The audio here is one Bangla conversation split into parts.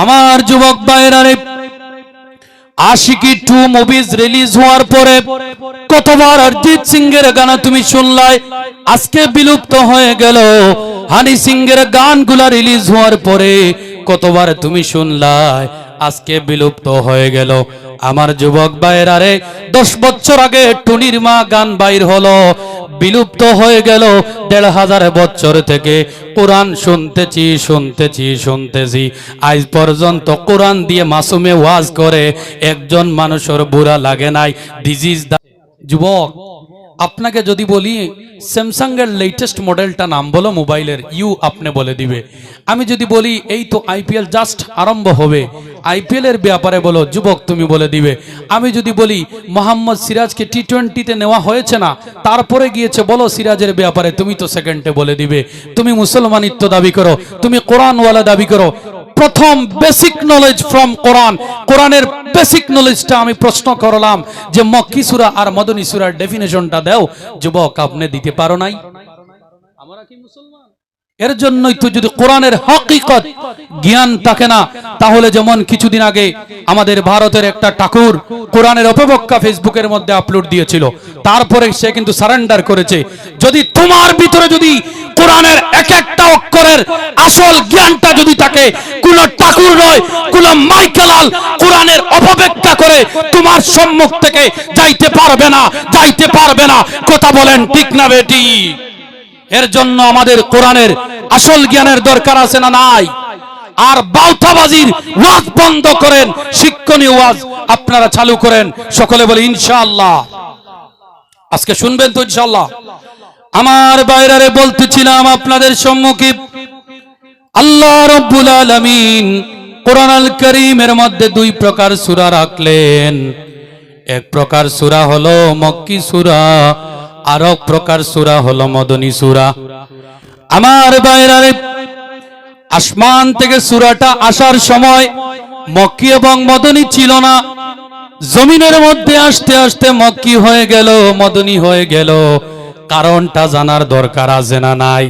আমার যুবক ভাইরা রে, আশিকি 2 মুভিজ রিলিজ হওয়ার পরে কতবার অরিজিৎ সিং এর গান তুমি শুনলাই, আজকে বিলুপ্ত হয়ে গেল। হানি সিং এর গানগুলা রিলিজ হওয়ার পরে কতবার তুমি শুনলাই, আজকে বিলুপ্ত হয়ে গেল। আমার যুবক ভাইরা রে, 10 বছর আগে টুনির মা গান বাইর হলো, বিলুপ্ত হয়ে গেল। 1500 বছর থেকে কোরআন শুনতেছি, আজ পর্যন্ত কোরআন দিয়ে মাসুমে ওয়াজ করে একজন মানুষের বুড়া লাগে নাই। দিস ইজ দা যুবক, আপনাকে যদি বলি স্যামসাং এর লেটেস্ট মডেলটা নাম বলো মোবাইলের, আপনি বলে দিবে। আমি যদি বলি এই তো আইপিএল জাস্ট আরম্ভ হবে, আইপিএল এর ব্যাপারে বলো, যুবক তুমি বলে দিবে। আমি যদি বলি মোহাম্মদ সিরাজকে টি20তে নেওয়া হয়েছে না, তারপরে গিয়েছে, বলো সিরাজের ব্যাপারে, তুমি তো সেকেন্ডে বলে দিবে। তুমি মুসলমানিত্ব দাবি করো, তুমি কোরআনওয়ালা দাবি করো। প্রথম বেসিক নলেজ ফ্রম কোরআন, কোরআনের বেসিক নলেজটা আমি প্রশ্ন করলাম যে মক্কি সূরা আর মদনী সূরার ডেফিনেশনটা দাও। যুবক আপনি দিতে পারো নাই। আমরা কি মুসলমান? এর জন্যই তো যদি কোরআনের হকিকত জ্ঞান থাকে না, তাহলে যেমন কিছুদিন আগে আমাদের ভারতের একটা ঠাকুর কোরআনের অপব্যাখ্যা ফেসবুকের মধ্যে আপলোড দিয়েছিল, তারপরে সে কিন্তু সারেন্ডার করেছে। যদি তোমার ভিতরে যদি কোরআনের এক একটা অক্ষরের আসল জ্ঞানটা যদি থাকে, কোন ঠাকুর নয়, কোন মাইকেলাল কোরআনের অপব্যাখ্যা করে তোমার সম্মুখ থেকে যাইতে পারবে না। কথা বলেন ঠিক না বেটি? এর জন্য আমাদের কোরআনের আসল জ্ঞানের দরকার আছে না নাই? আর বাউতাবাজির ওয়াজ বন্ধ করেন, শিক্ষণীয় ওয়াজ আপনারা চালু করেন। সকলে বলে ইনশাআল্লাহ। আজকে শুনবেন তো ইনশাআল্লাহ? আমার বাইরে বলতেছিলাম আপনাদের সম্মুখে, আল্লাহ রাব্বুল আলামিন কোরআন আল কারীমের মধ্যে 2 প্রকার সূরা রাখলেন। এক প্রকার সূরা হলো মক্কি সূরা, আর এক প্রকার সূরা হলো মদনী সূরা। আমার বাইরে আসমান থেকে সূরাটা আসার সময় মক্কি এবং মদনী ছিল না, জমিনের মধ্যে আস্তে আস্তে মক্কি হয়ে গেল, মদনী হয়ে গেল। কারণটা জানার দরকার আছে না নাই?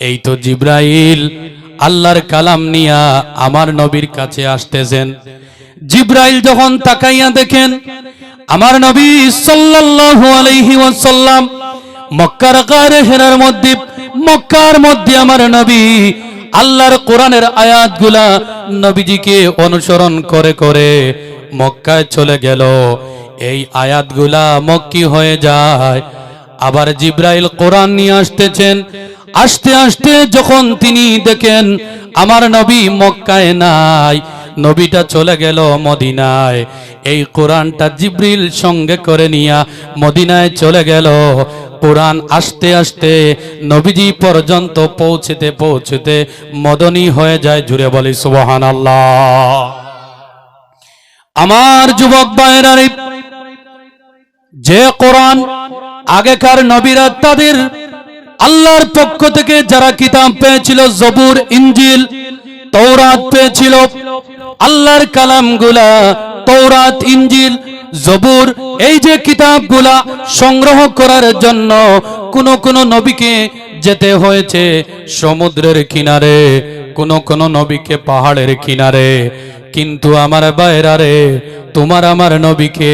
এই তো জিব্রাইল আল্লাহর কালাম নিয়া আমার নবীর কাছে আসতেছেন। জিব্রাইল যখন তাকাইয়া দেখেন আমার নবী সাল্লাল্লাহু আলাইহি ওয়াসাল্লাম মক্কার গারে হেরার মধ্যে, মক্কার মধ্যে আমার নবী আল্লাহর কোরআনের আয়াতগুলা নবীজিকে অনুসরণ করে করে মক্কায় চলে গেল। এই আয়াতগুলা মক্কি হয়ে যায়। আবার জিব্রাইল কোরআন নিয়ে আসতেছেন, আস্তে আস্তে যখন তিনি দেখেন আমার নবী মক্কায় নাই, নবীটা চলে গেল মদিনায়, এই কোরআনটা জিব্রিল সঙ্গে করে নিয়া মদিনায় চলে গেল। কোরআন আস্তে আস্তে নবীজি পর্যন্ত পৌঁছতে মদনী হয়ে যায়। জুড়ে বলি সুবহানাল্লাহ। আমার যুবক ভাইরা, যে কোরআন আগেকার নবীরা তাদের আল্লাহর পক্ষ থেকে যারা কিতাব পেয়েছিল, জবুর, ইনজিল, তৌরাত পেয়েছিল, আল্লাহর কালামগুলা তৌরাত, ইনজিল, জবুর, এই যে কিতাবগুলা সংগ্রহ করার জন্য কোন নবীকে যেতে হয়েছে সমুদ্রের কিনারে, কোন নবীকে পাহাড়ের কিনারে। কিন্তু আমার ভাইরা রে, তোমার আমার নবীকে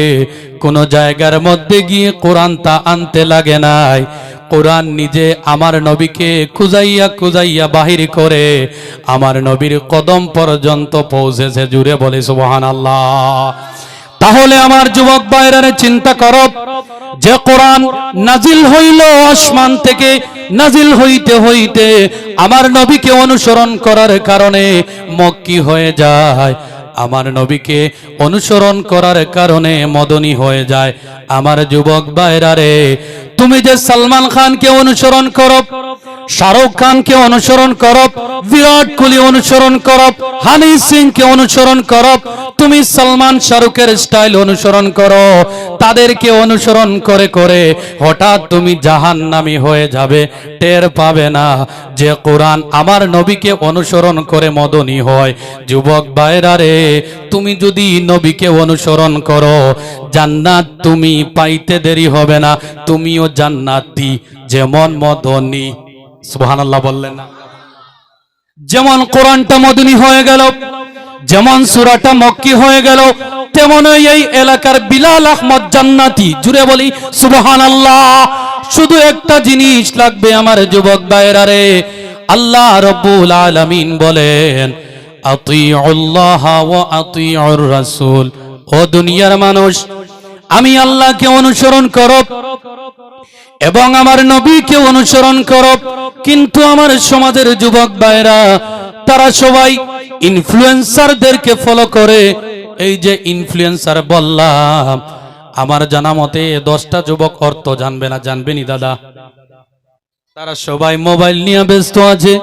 কোন জায়গার মধ্যে গিয়ে কোরআনটা আনতে লাগে নাই। কোরআন নিজে আমার নবীকে খুঁজাইয়া বাহির করে আমার নবীর কদম পর্যন্ত পৌঁছেছে। জুড়ে বলে সুবহানাল্লাহ। তাহলে আমার যুবক ভাইরা চিন্তা করো, যে কোরআন নাজিল হইল আসমান থেকে, নাজিল হইতে হইতে আমার নবীকে অনুসরণ করার কারণে মক্কি হয়ে যায়, আমার নবীকে অনুসরণ করার কারণে মদনী হয়ে যায়। আমার যুবক ভাইরা রে, তুমি যে সালমান খানকে অনুসরণ করো, শাহরুখ খানকে অনুসরণ করো, বিরাট কোহলি অনুসরণ করো, হানি সিংকে অনুসরণ করো, তুমি সালমান শাহরুখের স্টাইল অনুসরণ করো, তাদেরকে অনুসরণ করে করে হঠাৎ তুমি জাহান্নামী হয়ে যাবে, টের পাবে না যে কোরআন আমার নবীকে অনুসরণ করে মদনী হয়। যুবক ভাইরা রে, তুমি যদি নবীকে অনুসরণ করো, জান্নাত তুমি পাইতে দেরি হবে না, তুমিও জান্নাতি যেমন মদনী। সুবহানাল্লাহ বললেন না? যেমন কোরআনটা মদনী হয়ে গেল, যেমন সূরাটা মক্কি হয়ে গেল, তেমনই এই এলাকার বিলাল আহমদ জান্নাতি, জুড়ে বলি সুবহানাল্লাহ। শুধু একটা জিনিস লাগবে আমার যুবক ভাইরা রে, আল্লাহ রাব্বুল আলামিন বলেন আতিউল্লাহ ওয়া আতিউর রাসূল। ও দুনিয়ার মানুষ, আমি আল্লাহকে অনুসরণ করো এবং আমার নবীকে অনুসরণ করো। কিন্তু আমার সমাজের যুবক ভাইরা তারা সবাই ইনফ্লুয়েন্সারদেরকে ফলো করে। এই যে ইনফ্লুয়েন্সার বললাম, আমার জানা মতে 10টা যুবক অর্থ জানবে না, জানবেনি দাদা? তারা সবাই মোবাইল নিয়ে ব্যস্ত আছে।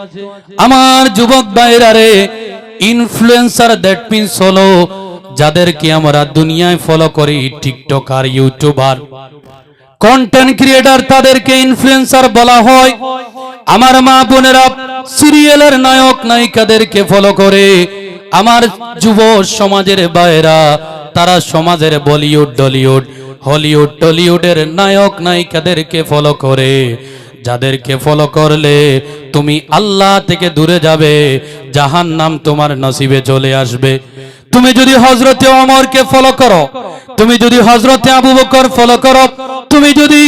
আমার যুবক ভাইরা রে, ইনফ্লুয়েন্সার দ্যাট মিন্স হলো যাদেরকে আমরা দুনিয়ায় ফলো করি, টিকটকার, ইউটিউবার, কন্টেন্ট ক্রিয়েটর, তাদেরকে ইনফ্লুয়েন্সার বলা হয়। আমার মা বোনেরা সিরিয়ালের নায়ক নায়িকাদেরকে ফলো করে। আমার যুব সমাজের ভাইরা তারা সমাজের বলিউড, ডলিউড, হলিউড, টলিউডের নায়ক নায়িকাদেরকে ফলো করে, যাদেরকে ফলো করলে তুমি আল্লাহ থেকে দূরে যাবে, জাহান্নাম তোমার নসিবে চলে আসবে। তুমি যদি হযরতে ওমরকে ফলো করো, তুমি যদি হযরতে আবু বকর ফলো করো, তুমি যদি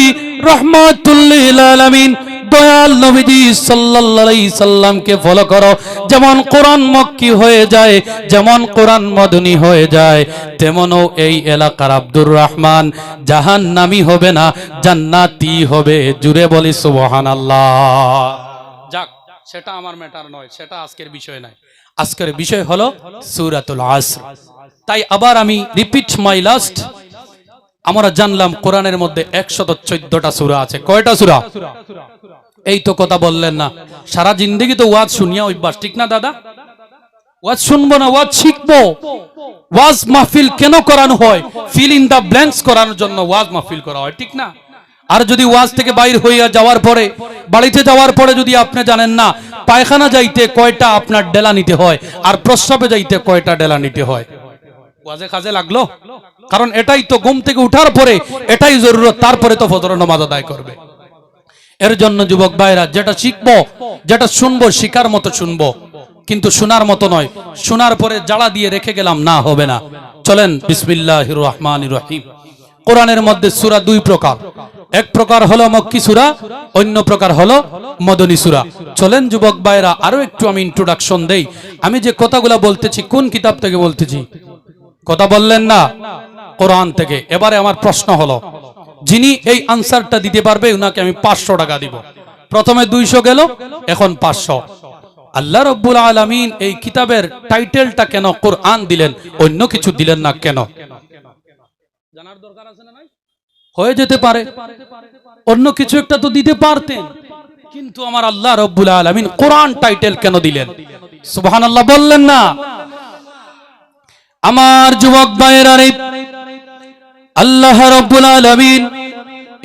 রাহমাতুল লিল আলামিন দয়াল নবীজি সাল্লাল্লাহু আলাইহি সাল্লামকে ফলো করো, যেমন কোরআন মক্কি হয়ে যায়, যেমন কোরআন মদনী হয়ে যায়, তেমনও এই এলাকার আব্দুর রহমান জাহান্নামী হবে না, জান্নাতি হবে। জুড়ে বলি সুবহানাল্লাহ। যাক, সেটা আমার ম্যাটার নয়, সেটা আজকের বিষয় নয়। আজকের বিষয় হলো সূরাতুল আসর। তাই আবার আমি রিপিট মাই লাস্ট, আমরা জানলাম কোরআনের মধ্যে 114টা সূরা আছে। কয়টা সূরা? এই তো কথা বললেন না। সারা জিন্দেগি তো ওয়াজ শুনিয়া অভ্যাস, ঠিক না দাদা? ওয়াজ শুনবো না, ওয়াজ শিখবো। ওয়াজ মাহফিল কেন করানো হয়? ফিল ইন দা ব্ল্যাঙ্কস করানোর জন্য ওয়াজ মাহফিল করা হয়, ঠিক না? আর যদি ওয়াজ থেকে বাইর হইয়া যাওয়ার পরে, বাড়িতে যাওয়ার পরে যদি আপনি জানেন না পায়খানা যাইতে কয়টা আপনার ডেলা নিতে হয় আর প্রস্রাবে যাইতে কয়টা ডেলা নিতে হয়, ওয়াজে কাজে লাগলো? কারণ এটাই তো ঘুম থেকে উঠার পরে এটাই জরুরত, তারপরে তো ফজরের নামাজ আদায় করবে। এর জন্য যুবক ভাইরা, যেটা শিখবো, যেটা শুনবো, শিকার মতো শুনবো, কিন্তু শোনার মতো নয়। শোনার পরে জ্বালা দিয়ে রেখে গেলাম, না, হবে না। চলেন বিসমিল্লাহির রহমানির রহিম। কোরআনের মধ্যে সূরা দুই প্রকার, এক প্রকার হলো মক্কি সূরা, অন্য প্রকার হলো মদনী সূরা। চলেন যুবক ভাইরা, আরো একটু আমি ইন্ট্রোডাকশন দেই। আমি যে কথাগুলো বলতেছি কোন কিতাব থেকে বলতেছি? কথা বললেন না? কোরআন থেকে। এবারে আমার প্রশ্ন হলো, যিনি এই আনসারটা দিতে পারবে উনাকে আমি 500 টাকা দিব। প্রথমে 200 গেল, এখন 500। আল্লাহ রাব্বুল আলামিন এই কিতাবের টাইটেলটা কেন কোরআন দিলেন, অন্য কিছু দিলেন না কেন? জানার দরকার আছে না? নাই হয়ে যেতে পারে অন্য কিছু একটা তো দিতে পারতেন, কিন্তু আমার আল্লাহ রাব্বুল আলামিন কোরআন টাইটেল কেন দিলেন? সুবহানাল্লাহ বললেন না? আমার যুবক ভাইয়েরা, আল্লাহ রাব্বুল আলামিন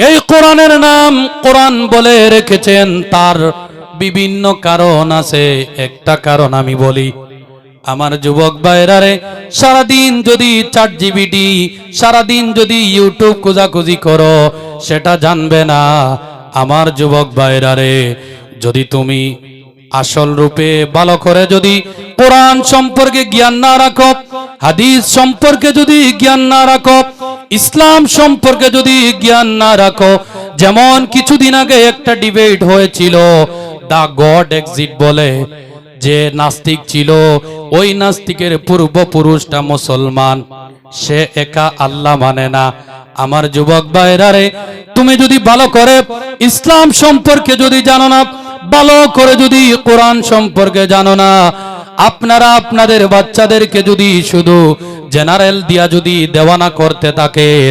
এই কোরআনের নাম কোরআন বলে রেখেছেন, তার বিভিন্ন কারণ আছে। একটা কারণ আমি বলি, আমার যুবক ভাইরা রে, সারাদিন যদি ChatGPT, সারাদিন যদি ইউটিউব খোঁজাখুঁজি করো, সেটা জানবে না। আমার যুবক ভাইরা রে, যদি তুমি আসল রূপে ভালো করে যদি কোরআন সম্পর্কে জ্ঞান না রাখো, হাদিস সম্পর্কে যদি জ্ঞান না রাখো, ইসলাম সম্পর্কে যদি জ্ঞান না রাখো, যেমন কিছুদিন আগে একটা ডিবেট হয়েছিল, দা গড এক্সিট বলে, যে নাস্তিক ছিল, ওই নাস্তিকের পূর্বপুরুষটা মুসলমান, সে একা আল্লাহ মানে না। আমার যুবক ভাইরা রে, তুমি যদি ভালো করে ইসলাম সম্পর্কে যদি জানো না, ভালো করে যদি কোরআন সম্পর্কে জানো না, আপনারা আপনাদের বাচ্চাদেরকে যদি শুধু জেনারেল দিয়া যদি দেওয়ানা করতে থাকেন,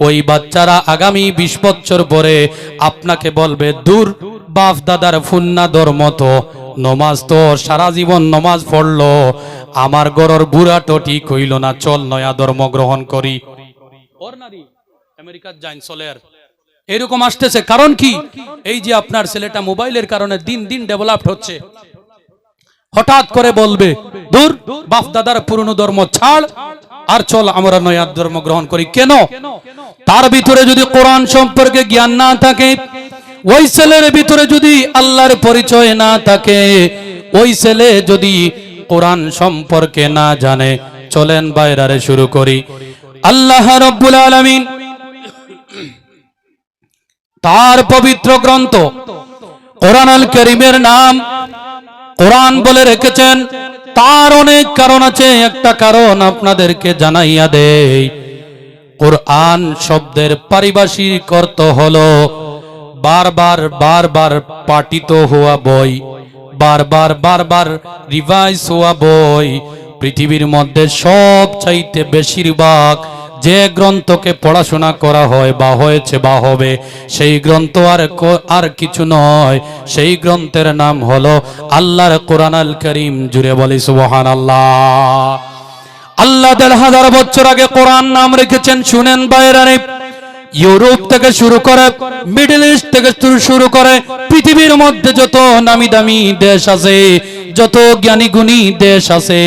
ওই বাচ্চারা আগামী 20 বছর পরে আপনাকে বলবে, দূর বাপ দাদার ফুন্নাদর মতো নমাজ তো সারা জীবন নমাজ পড়লো, আমার গরর বুড়া তো ঠিক হইল না, চল নয়া ধর্ম গ্রহণ করি। আমেরিকার যাইন চলের এরকম আসতেছে। কারণ কি? এই যে আপনার ছেলেটা মোবাইলের কারণে দিন দিন ডেভেলপ হচ্ছে, হঠাৎ করে বলবে, দূর বাপ দাদার পুরনো ধর্ম ছাড় আর চল আমরা নয়া ধর্ম গ্রহণ করি। কেন? তার ভিতরে যদি কোরআন সম্পর্কে জ্ঞান না থাকে, ওই ছেলের ভিতরে যদি আল্লাহর পরিচয় না থাকে, ওই ছেলে যদি কোরআন সম্পর্কে না জানে। চলেন বাইরে শুরু করি। আল্লাহ রাব্বুল আলামিন তার পবিত্র গ্রন্থ কোরআনুল কারীমের নাম কোরআন বলে রেখেছেন। তার অনেক কারণ আছে, একটা কারণ আপনাদেরকে জানাইয়া দেই। কোরআন শব্দের পারিভাষিক অর্থ হলো বারবার বারবার পাঠিত হওয়া বই, বারবার রিভাইজ হওয়া বই। পৃথিবীর মধ্যে সবচাইতে বেশিরভাগ যে গ্রন্থকে পড়াশোনা করা হয় বা হয়েছে বা হবে, সেই গ্রন্থ আর কিছু নয়, সেই গ্রন্থের নাম হলো আল্লাহর কোরআনুল কারীম। জুড়ে বলি সুবহানাল্লাহ। আল্লাহ ১,৫০০ বছর আগে কোরআন নাম রেখেছেন। শুনেন বাইরে, ইউরোপ থেকে শুরু করে, মিডল ইস্ট থেকে শুরু করে, পৃথিবীর মধ্যে যত নামি দামি দেশ আছে, যত জ্ঞানী গুণী দেশ আছে,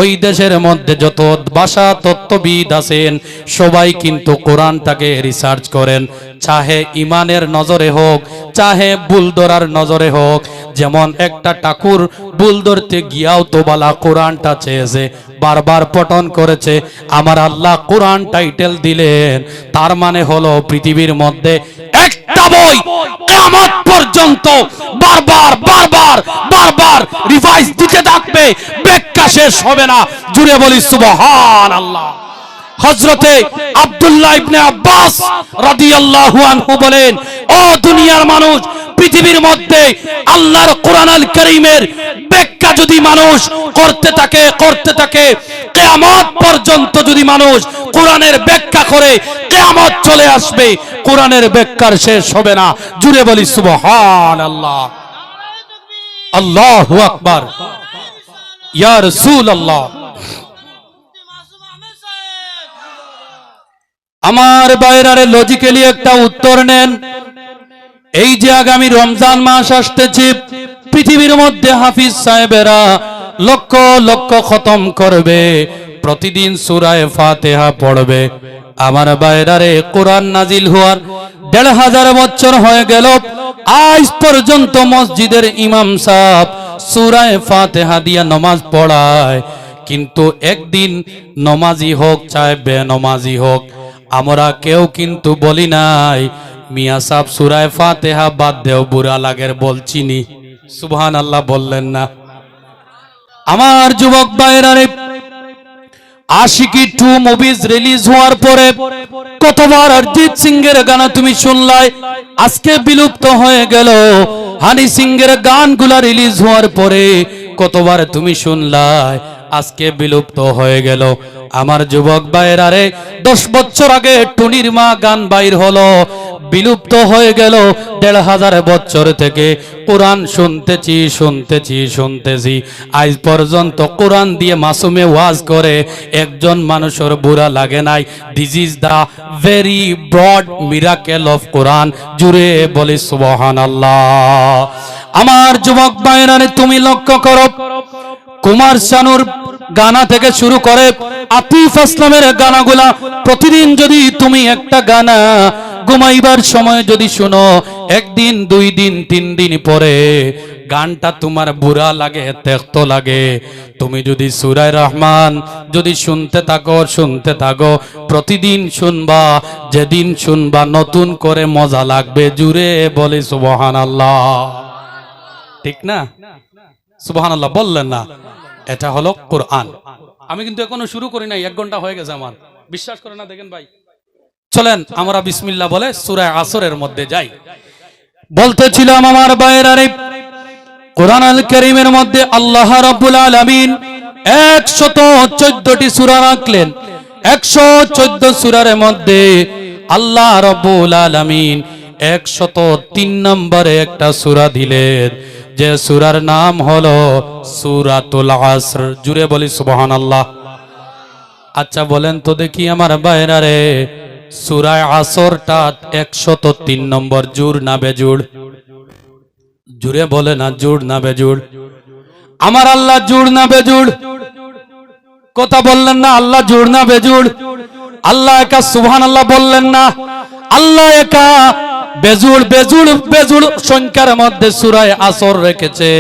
ওই দেশের মধ্যে যত ভাষা তত্ত্ববিদ আছেন, সবাই কিন্তু কোরআনটাকে রিসার্চ করেন, চাহে ইমানের নজরে হোক, চাহে ভুল ধরার নজরে হোক। যেমন একটা ঠাকুর ভুল ধরতে গিয়াও তো বালা কোরআনটা চেয়েছে, বারবার পঠন করেছে, আমার আল্লাহ কোরআন টাইটেল দিলেন। তার মানে হলো পৃথিবীর মধ্যে একটা বই কিয়ামত পর্যন্ত বারবার রিভাইজ দিতে থাকবে, ব্যাখ্যা শেষ হবে না। জুড়ে বলি সুবহানাল্লাহ। হযরতে আব্দুল্লাহ ইবনে আব্বাস রাদিয়াল্লাহু আনহু বলেন, ও দুনিয়ার মানুষ, পৃথিবীর মধ্যে আল্লাহর কোরআনুল কারীমের ব্যাখ্যা যদি মানুষ করতে থাকে কিয়ামত পর্যন্ত যদি মানুষ কোরআনের ব্যাখ্যা করে, কিয়ামত চলে আসবে, কোরআনের ব্যাখ্যার শেষ হবে না। জুড়ে বলি সুবহানাল্লাহ। আল্লাহু আকবার, ইয়া রাসূলুল্লাহ। আমার বাইরে লজিক্যালি একটা উত্তর নেন। এই যে আগামী রমজান মাস আসতেছে, পৃথিবীর মধ্যে হাফিজ সাহেবেরা লক্ষ লক্ষ খতম করবে, প্রতিদিন সূরা ফাতিহা পড়বে। আমার বাইরে কোরআন নাজিল হওয়ার ১,৫০০ বছর হয়ে গেল, আজ পর্যন্ত মসজিদের ইমাম সাহেব সূরা ফাতিহা দিয়া নামাজ পড়ায়, কিন্তু একদিন নমাজি হোক চাहे বেনমাজি হোক, আমরা কেউ কিন্তু বলি নাই মিয়া সাহেব সূরা ফাতিহা বাদ দেও, বুরা লাগের বলছিনি। সুবহানাল্লাহ বললেন না? আমার যুবক ভাইরা, আশিকি 2 মুভিজ রিলিজ হওয়ার পরে কতবার অরিজিৎ সিং এর গান তুমি শুনলাই, আজকে বিলুপ্ত হয়ে গেল। হানি সিং এর গানগুলা রিলিজ হওয়ার পরে কতবার তুমি শুনলাই, আজকে বিলুপ্ত হয়ে গেল। আমার যুবক ভাইরা, 10 বছর আগে টুনির মা গান বাইর হলো, বিলুপ্ত হয়ে গেল। ১,৫০০ বছর থেকে কোরআন শুনতেছি, আজ পর্যন্ত কোরআন দিয়ে মাসুমে ওয়াজ করে একজন মানুষের বুরা লাগে নাই। This is the very broad miracle of Quran. জুড়ে বলি সুবহানাল্লাহ। আমার যুবক ভাইরা, তুমি লক্ষ্য করো, কুমার শানুর গানা থেকে শুরু করে আতিফ আসলামের গানাগুলা, প্রতিদিন যদি তুমি একটা গানা ঘুমাইবার সময় যদি শুনো, একদিন 2 দিন 3 দিন পরে গানটা তোমার বুরা লাগে, তেক্ত লাগে। তুমি যদি সূরা রহমান যদি শুনতে থাকো, প্রতিদিন শুনবা, যেদিন শুনবা নতুন করে মজা লাগবে। জুড়ে বলি সুবহানাল্লাহ। ঠিক না? সুবহানাল্লাহ বললেন না? এটা হলো কোরআন। আমি কিন্তু এখনো শুরু করি নাই, 1 ঘন্টা হয়ে গেছে আমার, বিশ্বাস করে না? দেখেন ভাই, চলেন আমরা বিসমিল্লাহ বলে সূরা আসরের মধ্যে যাই। বলতেছিলাম আমার ভাইরা, কোরআনুল কারীমের মধ্যে আল্লাহ রাব্বুল আলামিন 114টি সূরা রাখলেন। 114 সূরার মধ্যে আল্লাহ রাব্বুল আলামিন 103 নম্বরে একটা সূরা দিলেন, যে সূরার নাম হলো সূরাতুল আসর। জুড়ে বলি সুবহানাল্লাহ। আচ্ছা বলেন তো দেখি আমার ভাইরা, সূরা আসরটা 103 নম্বর, জুড় না বেজুড়? জুড়ে বলে না, জুড় না বেজুড়? আমার আল্লাহ জুড় না বেজুড়? কথা বললেন না? আল্লাহ জুড় না বেজুড়? আল্লাহ একা সুবহানাল্লাহ বললেন না? আল্লাহ একা বেজুড় সংখ্যার মধ্যে সূরা আসর রেখেছে।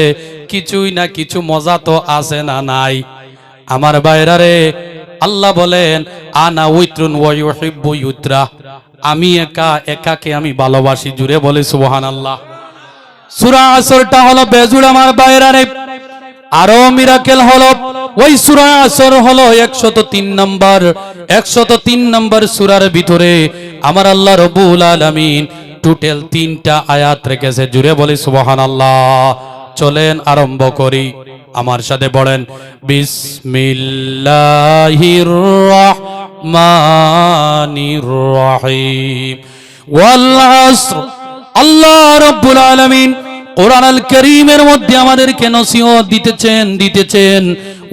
কিছুই না কিছু মজা তো আছে না নাই। আমার ভাইরা রে, আল্লাহ বলেন আনা উইত্রুন ওয়া ইউহিব্বু ইউত্রা, আমি একা, একাকে আমি ভালোবাসি। জুড়ে বলে সুবহানাল্লাহ। সূরা আসরটা হলো বেজুড় আমার ভাইরা রে। আরো মিরাকেল হলো ওই সূরা আসর হলো 103 নম্বর 103 নম্বর সূরার ভিতরে আমার আল্লাহ রাব্বুল আলামিন টোটাল 3টা আয়াত রেখেছে। জুড়ে বলি সুবহানাল্লাহ। চলেন আরম্ভ করি, আমার সাথে পড়েন বিসমিল্লাহির রাহমানির রহিম। ওয়াল আসর। আল্লাহ রাব্বুল আলামিন কোরআন আল কারীমের মধ্যে আমাদেরকে নসিহত দিতেছেন,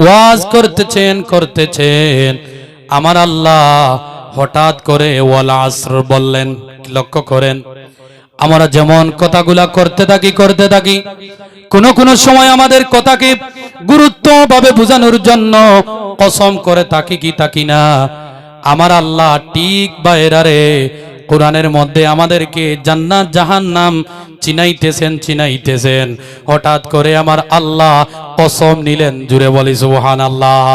ওয়াজ করতেছেন। আমার আল্লাহ হঠাৎ করে ওয়াল আসর বললেন। লক্ষ্য করেন, আমরা যেমন কথাগুলা করতে থাকি কোন সময় আমাদের কথাকে গুরুত্বভাবে বোঝানোর জন্য কসম করে থাকি না। আমার আল্লাহ ঠিক বাইরে কোরআনের মধ্যে আমাদেরকে জান্নাত জাহান্নাম চিনাইতেছেন। হঠাৎ করে আমার আল্লাহ কসম নিলেন। জুড়ে বলি সুবহানাল্লাহ।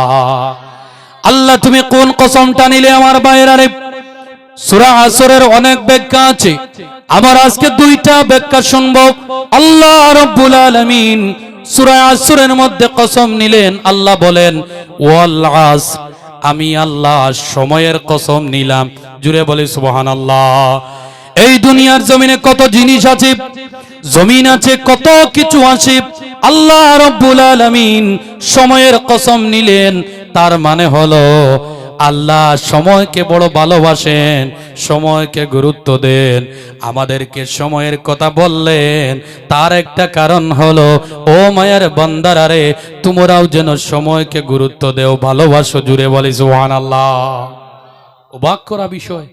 আল্লাহ তুমি কোন কসমটা নিলে আমার বাইরে? সূরা আসরের অনেক ব্যাখ্যা আছে, আমার আজকে 2টা ব্যাখ্যা শুনবো। আল্লাহ রাব্বুল আলামিন সূরা আসরের মধ্যে কসম নিলেন। আল্লাহ বলেন ওয়াল আসর, আমি আল্লাহ সময়ের কসম নিলাম। জুড়ে বলি সুবহানাল্লাহ। এই দুনিয়ার জমিনে কত জিনিস আছে, জমিন আছে, কত কিছু আছে। আল্লাহ রাব্বুল আলামিন সময়ের কসম নিলেন। তার মানে হলো আল্লাহ সময়কে বড় ভালোবাসেন, সময়কে গুরুত্ব দেন। আমাদেরকে সময়ের কথা বললেন, তার একটা কারণ হলো ও মায়ের বান্দারা রে, তোমরাও যেন সময়কে গুরুত্ব দেও, ভালোবাসো। জুড়ে বলি সুবহানাল্লাহ। অবাক করা বিষয়,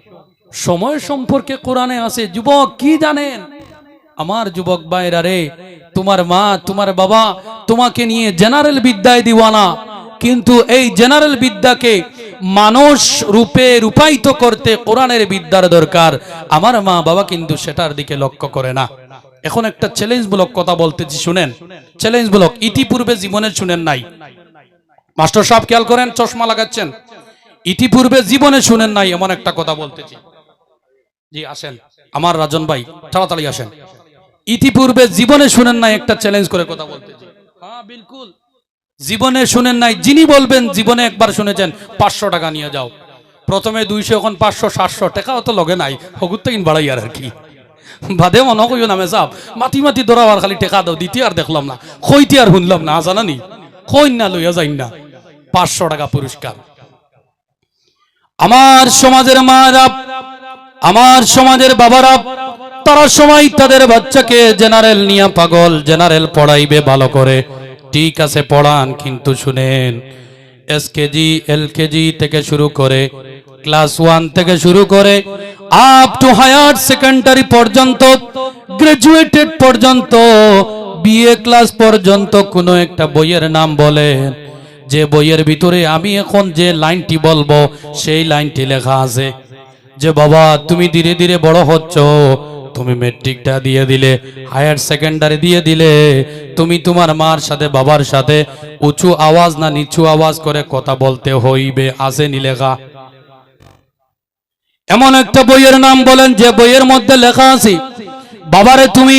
সময় সম্পর্কে কোরআনে আছে। যুবক কি জানেন? আমার যুবক ভাইরা রে, তোমার মা তোমার বাবা তোমাকে নিয়ে জেনারেল বিদ্যায় দিওয়ানা, কিন্তু এই জেনারেল বিদ্যাকে মানুষ রূপে রূপায়িত করতে কোরআনের বিদ্যার দরকার। আমার মা বাবা কিন্তু সেটার দিকে লক্ষ্য করে না। এখন একটা চ্যালেঞ্জমূলক কথা বলতেছি, শুনেন। চ্যালেঞ্জমূলক, ইতিপূর্বে জীবনে শুনেন নাই। মাস্টার সাহেব খেয়াল করেন, চশমা লাগাচ্ছেন। ইতিপূর্বে জীবনে শুনেন নাই এমন একটা কথা বলতেছি। জি আসেন আমার রাজন ভাই, তাড়াতাড়ি আসেন। ইতিপূর্বে জীবনে শুনেন নাই, একটা চ্যালেঞ্জ করে কথা বলতেছি। হ্যাঁ বিলকুল জীবনে শুনেন নাই। যিনি বলবেন জীবনে একবার শুনেছেন, 500 টাকা নিয়ে যাও। প্রথমে 200, এখন 500 700 টাকা অত লগে নাই, হগুত কিন বাড়াই আর কি বাদে মনে কইও নামে সাপ মাটি ধরা আর খালি টেকা দাও, দ্বিতীয় আর দেখলাম না, কইতে আর শুনলাম না। জানানি কই না লইয়া যাই না, 500 টাকা পুরস্কার। আমার সমাজের মারা, আমার সমাজের বাবারা, তারা সময় তাদের বাচ্চাকে জেনারেল নিয়ে পাগল। জেনারেল পড়াইবে ভালো করে, ঠিক আছে পড়ান, কিন্তু শুনেন এসকেজি এলকেজি থেকে শুরু করে ক্লাস 1 থেকে শুরু করে আপ টু হায়ার সেকেন্ডারি পর্যন্ত, গ্রাজুয়েটেড পর্যন্ত, বিএ ক্লাস পর্যন্ত কোন একটা বইয়ের নাম বলেন, যে বইয়ের ভিতরে আমি এখন যে লাইনটি বলবো সেই লাইনটি লেখা আছে যে বাবা তুমি ধীরে ধীরে বড় হচ্ছ, তুমি মেট্রিকটা দিয়ে দিলে, হায়ার সেকেন্ডারি দিয়ে দিলে, তুমি তোমার মার সাথে বাবার সাথে উঁচু আওয়াজ না নিচু আওয়াজ করে কথা বলতে হইবে। আসেনি লেখা? এমন একটা বইয়ের নাম বলেন যে বইয়ের মধ্যে লেখা আছে বাবারে তুমি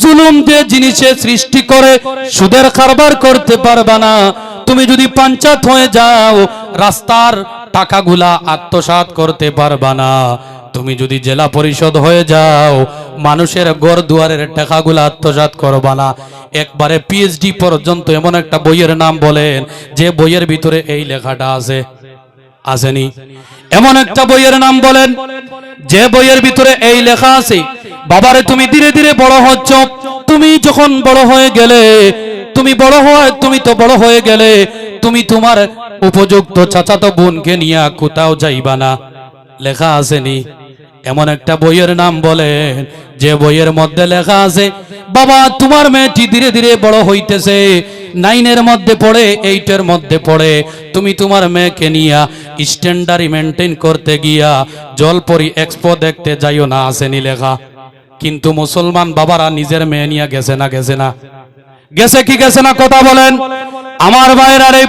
জুলুম যে জিনিসে সৃষ্টি করে সুদের কারবার করতে পারবা না। তুমি যদি পঞ্চায়েত হয়ে যাও, রাস্তার টাকাগুলা আত্মসাৎ করতে পারবা না। তুমি যদি জেলা পরিষদ হয়ে যাও, মানুষের ঘর দুয়ারের টাকাগুলা আত্মসাৎ করবা না। একবারে পিএইচডি পর্যন্ত এমন একটা বইয়ের নাম বলেন যে বইয়ের ভিতরে এই লেখাটা আছে। আসেনি? এমন একটা বইয়ের নাম বলেন যে বইয়ের ভিতরে এই লেখা আছে বাবারে তুমি ধীরে ধীরে বড় হচ্ছ, তুমি যখন বড় হয়ে গেলে, তুমি তো বড় হয়ে গেলে, তুমি তোমার উপযুক্ত চাচাতো বোনকে নিয়ে কোথাও যাইবা না। লেখা আসেনি? এমন একটা বইয়ের নাম বলেন যে বইয়ের মধ্যে লেখা আছে বাবা তোমার মেয়েটি ধীরে ধীরে বড় হইতেছে, 9 এর মধ্যে পড়ে, 8 এর মধ্যে পড়ে, তুমি তোমার মেয়েকে নিয়া স্ট্যান্ডার্ড মেনটেন করতে গিয়া জলপরি এক্সপো দেখতে যাইও না। আসেনি লেখা? কিন্তু মুসলমান বাবারা নিজের মেয়ে নিয়ে গেছে না? গেছে কি গেছে না কথা বলেন আমার ভাইরা রে।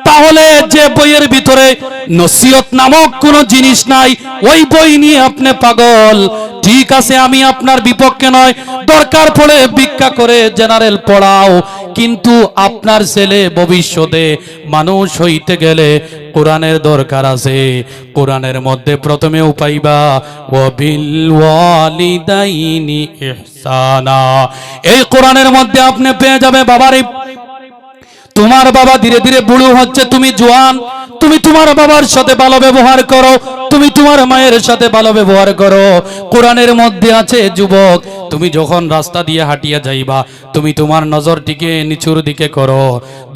তাহলে যে বইয়ের ভিতরে নসিহত নামক কোনো জিনিস নাই, ওই বই নিয়ে আপনি পাগল। ঠিক আছে, আমি আপনার বিপক্ষে নয়, দরকার পড়ে ভিক্ষা করে জেনারেল পড়াও, কিন্তু আপনার ছেলে ভবিষ্যতে মানুষ হইতে গেলে কোরআনের দরকার আছে। কোরআনের মধ্যে প্রথমে পাইবা ওয়াবিল ওয়ালিদাইনি ইহসানা, এই কোরআনের মধ্যে আপনি পেয়ে যাবে বাবারে তোমার বাবা ধীরে ধীরে বুড়ো হচ্ছে, তুমি জোয়ান, তুমি তোমার বাবার সাথে ভালো ব্যবহার করো, তুমি তোমার মায়ের সাথে ভালো ব্যবহার করো। কোরআনের মধ্যে আছে যুবক, তুমি যখন রাস্তা দিয়ে হাঁটিয়া যাইবা তুমি তোমার নজরটিকে নিচুর দিকে করো।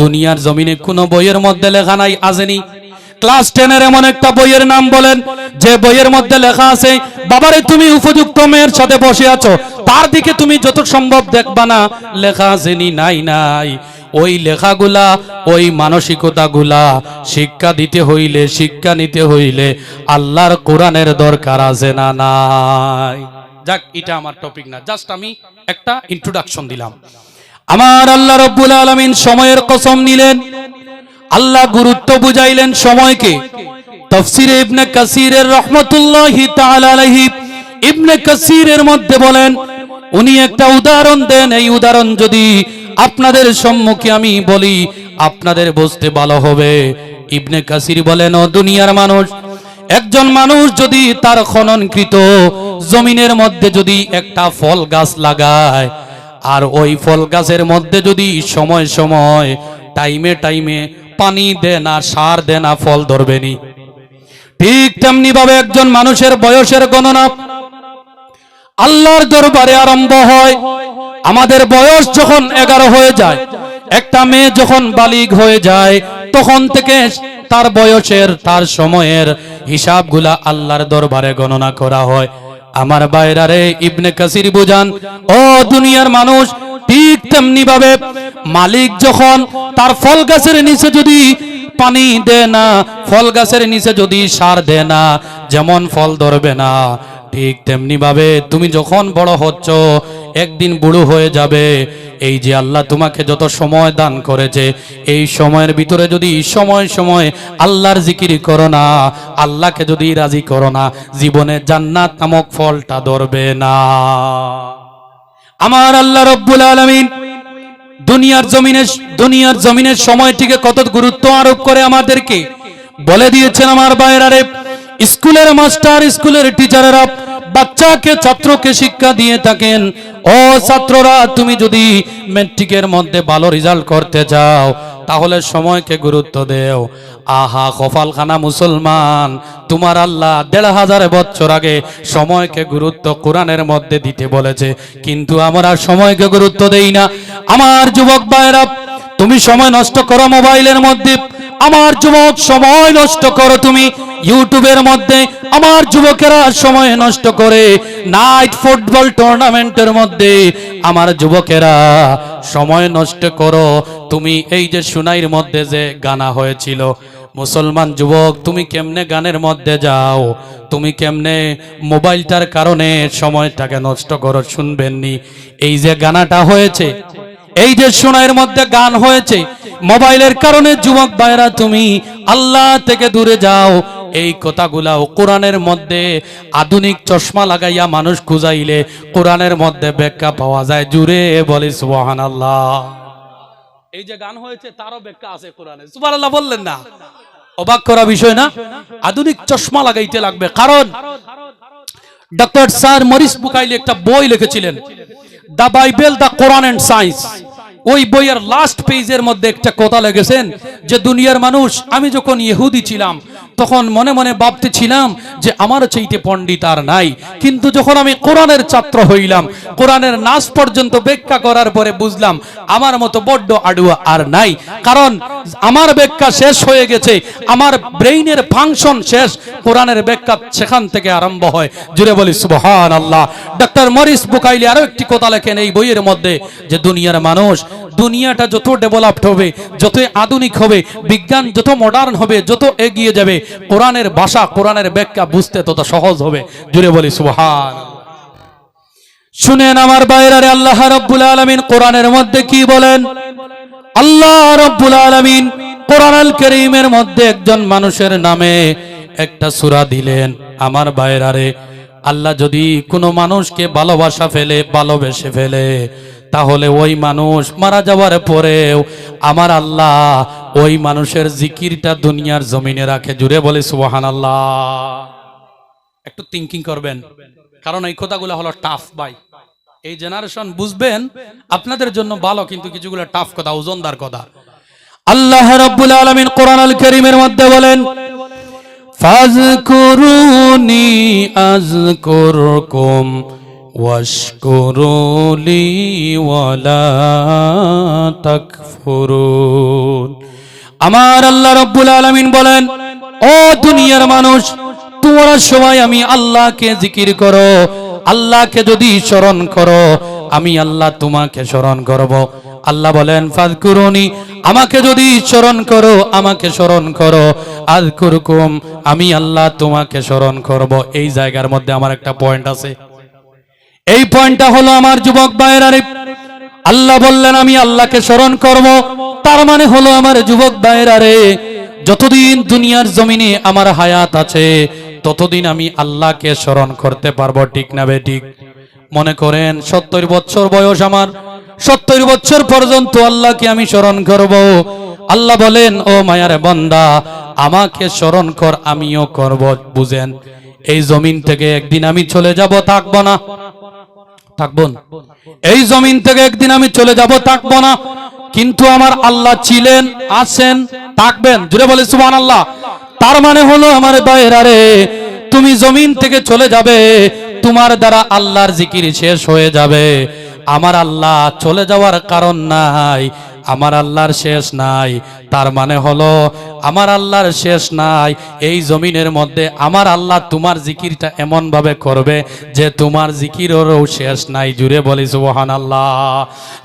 দুনিয়ার জমিনে কোনো বইয়ের মধ্যে লেখা নাই, আসেনি? ক্লাস 10 এমন একটা বইয়ের নাম বলেন যে বইয়ের মধ্যে লেখা আছে বাবারে তুমি উপযুক্ত মেয়ের সাথে বসে আছো, তার দিকে তুমি যত সম্ভব দেখবা না, লেখা আসেনি? নাই নাই। ওই লেখাগুলা, ওই মানসিকতাগুলা শিক্ষা দিতে হইলে, শিক্ষা নিতে হইলে আল্লাহর কোরআনের দরকার আছে না নাই? যাক, এটা আমার টপিক না, জাস্ট আমি একটা ইন্ট্রোডাকশন দিলাম। আমার আল্লাহ রাব্বুল আলামিন সময়ের কসম নিলেন, আল্লাহ গুরুত্ব বুঝাইলেন সময়কে। তাফসীরে ইবনে কাসিরের রাহমাতুল্লাহি তাআলা আলাইহি, ইবনে কাসিরের মধ্যে বলেন, উনি একটা উদাহরণ দেন, এই উদাহরণ যদি আপনাদের সম্মুখে আমি বলি আপনাদের বুঝতে ভালো হবে। ইবনে কাসির বলেন, ও দুনিয়ার মানুষ, একজন মানুষ যদি তার খননকৃত জমিনের মধ্যে যদি একটা ফল গাছ লাগায়, আর ওই ফল গাছের মধ্যে যদি সময় সময় টাইমে টাইমে পানি দেয় না, সার দেয় না, ফল ধরবে নি? ঠিক তেমনি ভাবে একজন মানুষের বয়সের গণনা আল্লাহর দরবারে আরম্ভ হয়। আমাদের বয়স যখন 11 হয়ে যায়, একটা মেয়ে যখন বালিগ হয়ে যায়, তখন থেকে তার বয়সের, তার সময়ের হিসাবগুলা আল্লাহর দরবারে গণনা করা হয়। আমার বাইরারে ইবনে কাসির বুঝান, ও দুনিয়ার মানুষ, ঠিক তেমনি ভাবে মালিক যখন তার ফল গাছের নিচে যদি পানি দেয় না, ফল গাছের নিচে যদি সার দেয় না, যেমন ফল ধরবে না, ঠিক তেমনি ভাবে তুমি যখন বড় হচ্ছ, একদিন বুড়ো হয়ে যাবে। এই যে আল্লাহ তোমাকে যত সময় দান করেছে, এই সময়ের ভিতরে যদি সময় সময় আল্লাহর জিকির করো না, আল্লাহকে যদি রাজি করো না, জীবনে জান্নাত নামক ফলটা ধরবে না। আমার আল্লাহ রব্বুল আলামিন দুনিয়ার জমিনের সময়টিকে কত গুরুত্ব আরোপ করে আমাদেরকে বলে দিয়েছেন। আমার ভাইরারে, স্কুলের মাস্টার, স্কুলের টিচারেরা বাচ্চাকে, ছাত্রকে শিক্ষা দিয়ে থাকেন, ও ছাত্ররা, তুমি যদি ম্যাট্রিকের মধ্যে ভালো রেজাল্ট করতে চাও তাহলে সময়কে গুরুত্ব দেও। আহা কপালখানা মুসলমান, তোমার আল্লাহ 1500 বছর আগে সময়কে গুরুত্ব কোরআনের মধ্যে দিতে বলেছে, কিন্তু আমরা সময়কে গুরুত্ব দেই না। আমার যুবক ভাইরা, তুমি সময় নষ্ট করো মোবাইলের মধ্যে, আমার যুবক সময় নষ্ট করো তুমি ইউটিউবের মধ্যে, আমার যুবকেরা সময় নষ্ট করে নাইট ফুটবল টুর্নামেন্টের মধ্যে, আমার যুবকেরা সময় নষ্ট করো তুমি এই যে সুনাইর মধ্যে যে গানা হয়েছিল। মুসলমান যুবক, তুমি কেমনে গানের মধ্যে যাও, তুমি কেমনে মোবাইলটার কারণে সময়টাকে নষ্ট করো, শুনবেননি? এই যে গানাটা হয়েছে, এই যে সুনাইয়ের মধ্যে গান হয়েছে, মোবাইলের কারণে যুবক ভাইরা তুমি আল্লাহ থেকে দূরে যাও। এই কথাগুলাও কোরআনের মধ্যে আধুনিক চশমা লাগাইয়া মানুষ খুঁজাইলে কোরআনের মধ্যে ব্যাখ্যা পাওয়া যায়। জুড়ে বলি সুবহানাল্লাহ। এই যে গান হয়েছে তারও ব্যাখ্যা আছে কোরআনে। সুবহানাল্লাহ বললেন না? অবাক করা বিষয় না? আধুনিক চশমা লাগাইতে লাগবে, কারণ ডক্টর স্যার মরিস বুকাইলি একটা বই লিখেছিলেন, the Bible, the Quran and science. ওই বইয়ের লাস্ট পেজের মধ্যে একটা কথা লিখেছেন যে দুনিয়ার মানুষ, আমি যখন ইহুদি ছিলাম তখন মনে মনে ভাবতেছিলাম যে আমার চাইতে পণ্ডিত আর নাই, কিন্তু যখন আমি কোরআনের ছাত্র হইলাম, কোরআনের নাস পর্যন্ত ব্যাখ্যা করার পরে বুঝলাম আমার মতো বড্ড আড়ুয়া আর নাই, কারণ আমার ব্যাখ্যা শেষ হয়ে গেছে, আমার ব্রেইনের ফাংশন শেষ, কোরআনের ব্যাখ্যা সেখান থেকে আরম্ভ হয়। জুড়ে বলি সুবহানাল্লাহ। ডক্টর মরিস বুকাইলি আরো একটি কথা লেখেন এই বইয়ের মধ্যে যে দুনিয়ার মানুষ, দুনিয়াটা যত ডেভেলপড হবে, যত আধুনিক হবে, বিজ্ঞান যত মডার্ন হবে, যত এগিয়ে যাবে, কোরআনের ভাষা, কোরআনের ব্যাখ্যা বুঝতে তত সহজ হবে। জুড়ে বলি সুবহানাল্লাহ। শুনেন আমার বাইরে, আল্লাহ রাব্বুল আলামিন কোরআনের মধ্যে কি বলেন? আল্লাহ রাব্বুল আলামিন কোরআনুল কারীমের মধ্যে একজন মানুষের নামে একটা সূরা দিলেন। আমার বাইরে, আল্লাহ যদি কোনো মানুষকে ভালোবেসে ফেলে তাহলে ওই মানুষ মারা যাওয়ার পরেও আমার আল্লাহ ওই মানুষের জিকিরটা দুনিয়ার জমিনে রাখে। জুড়ে বলে সুবহানাল্লাহ। একটু থিঙ্কিং করবেন, কারণ এই কথাগুলো হলো টাফ ভাই। এই জেনারেশন বুঝবেন আপনাদের জন্য ভালো, কিন্তু কিছুগুলো টাফ কথা, ওজনদার কথা। আল্লাহ রাব্বুল আলামিন কোরআনুল কারীমের মধ্যে বলেন, ফাযকুরুনি আযকুরকুম ওয়াশকুরুলি ওয়ালা তাকফুরুন। আমার আল্লাহ রাব্বুল আলামিন বলেন, ও দুনিয়ার মানুষ, তোমরা সবাই আমি আল্লাহকে জিকির করো। আল্লাহকে যদি স্মরণ করো, আমি আল্লাহ তোমাকে স্মরণ করব। আল্লাহ বলেন, ফাযকুরুনি, আমাকে যদি স্মরণ করো, আমাকে স্মরণ করো, আযকুরকুম, আমি আল্লাহ তোমাকে স্মরণ করব। এই জায়গার মধ্যে আমার একটা পয়েন্ট আছে। এই পয়েন্টটা হলো আমার যুবক ভাইরা, আল্লাহ বললেন আমি আল্লাহকে স্মরণ করব, তার মানে হলো আমার যুবক ভাইরা রে, যতদিন দুনিয়ার জমিনে আমার হায়াত আছে ততদিন আমি আল্লাহকে স্মরণ করতে পারবো। ঠিক না বেঠিক? মনে করেন 70 বছর বয়স আমার, 70 বছর পর্যন্ত আল্লাহকে আমি স্মরণ করব। আল্লাহ বলেন, ও মায়ার বান্দা, আমাকে স্মরণ কর, আমিও করব। বুঝেন, এই জমিন থেকে একদিন আমি চলে যাব, থাকবো না। থাকবো না, এই জমিন থেকে একদিন আমি চলে যাব, থাকবো না। কিন্তু আমার আল্লাহ ছিলেন, আছেন, থাকবেন। জুড়ে বলে সুবহানাল্লাহ। তার মানে হলো আমার ভাইরা রে, তুমি জমিন থেকে চলে যাবে, তোমার দ্বারা আল্লাহর জিকির শেষ হয়ে যাবে। আমার আল্লাহ চলে যাওয়ার কারণ নাই, আমার আল্লাহর শেষ নাই। তার মানে হলো আমার আল্লাহর শেষ নাই। এই জমিনের মধ্যে আমার আল্লাহ তোমার জিকিরটা এমন ভাবে করবে যে তোমার জিকিরেরও শেষ নাই। জুড়ে বলি সুবহানাল্লাহ।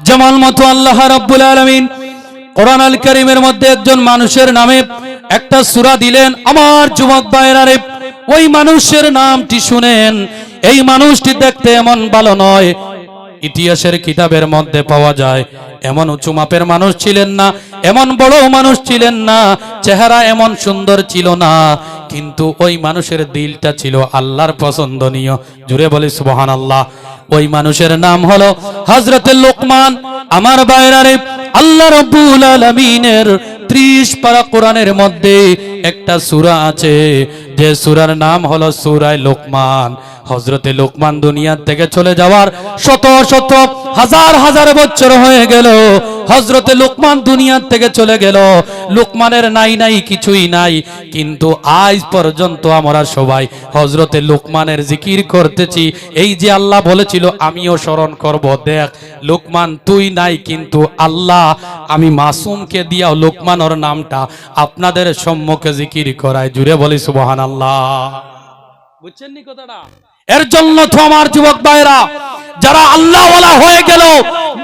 যেমন মতো আল্লাহ রাব্বুল আলামিন কোরআনুল কারীমের মধ্যে একজন মানুষের নামে একটা সূরা দিলেন। আমার যুবক ভাইরা রে, ওই মানুষের নামটি শুনেন। এই মানুষটি দেখতে এমন ভালো নয়, ইতিহাসের কিতাবের মধ্যে পাওয়া যায়। এমন উঁচু মাপের মানুষ ছিলেন না, এমন বড় মানুষ ছিলেন না, চেহারা এমন সুন্দর ছিল না, কিন্তু ওই মানুষের দিলটা ছিল আল্লাহর পছন্দনীয়। জুড়ে বলি সুবহানাল্লাহ। ওই মানুষের নাম হলো হযরতে লোকমান। আমার ভাইরা রে, আল্লাহ রাব্বুল আলামিনের 30 পারা কোরআনের মধ্যে একটা সূরা আছে, যে সূরার নাম হলো সূরা লোকমান। হযরতে লোকমান দুনিয়া থেকে চলে যাওয়ার শত শত হাজার হাজার বছর হয়ে গেল। হযরতে লোকমান দুনিয়া থেকে চলে গেল, লোকমানের নাই কিছুই নাই, কিন্তু আজ পর্যন্ত আমরা সবাই হযরতে লোকমানের জিকির করতেছি। এই যে আল্লাহ বলেছিল আমিও স্মরণ করব, দেখ লোকমান তুই নাই, কিন্তু আল্লাহ আমি মাসুমকে দিয়া লোকমানের নামটা আপনাদের সম্মুখে জিকির করায়। জুড়ে বলি সুবহানাল্লাহ। বুঝছেন নি কথাটা? এর জন্য তো আমার যুবক ভাইরা, যারা আল্লাহওয়ালা হয়ে গেল,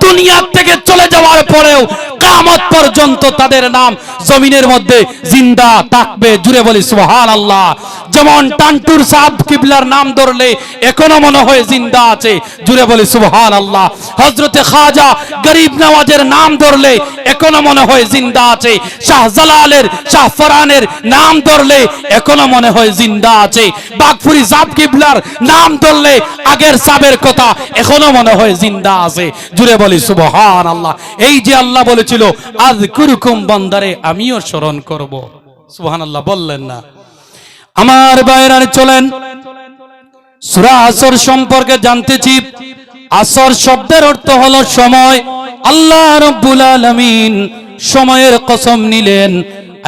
দুনিয়া থেকে চলে যাওয়ার পরেও কিয়ামত পর্যন্ত তাদের নাম জমিনের মধ্যে জিন্দা থাকবে। জুড়ে বলি সুবহানাল্লাহ। যেমন টান্টুর সাহেব কিবলার নাম ধরলে এখনো মনে হয় জিন্দা আছে। জুড়ে বলি সুবহানাল্লাহ। হযরতে খাজা গরিব নওয়াজের নাম ধরলে এখনো মনে হয় জিন্দা আছে। শাহজালালের, শাহফরানের নাম ধরলে এখনো মনে হয় জিন্দা আছে। বাগফুরি সাহেব কিবলার নাম ধরলে আগের সাবের কথা এখনো মনে হয় জিন্দা আছে। জুড়ে বলি সুবহানাল্লাহ। এই যে আল্লাহ বলেছিল আযকুরকুম, বান্দারে আমিও স্মরণ করব। সুবহানাল্লাহ বললেন না? আমার ভাইরা চলেন সূরা আসর সম্পর্কে জানতেছি। আসর শব্দের অর্থ হলো সময়। আল্লাহ রাব্বুল আলামিন সময়ের কসম নিলেন।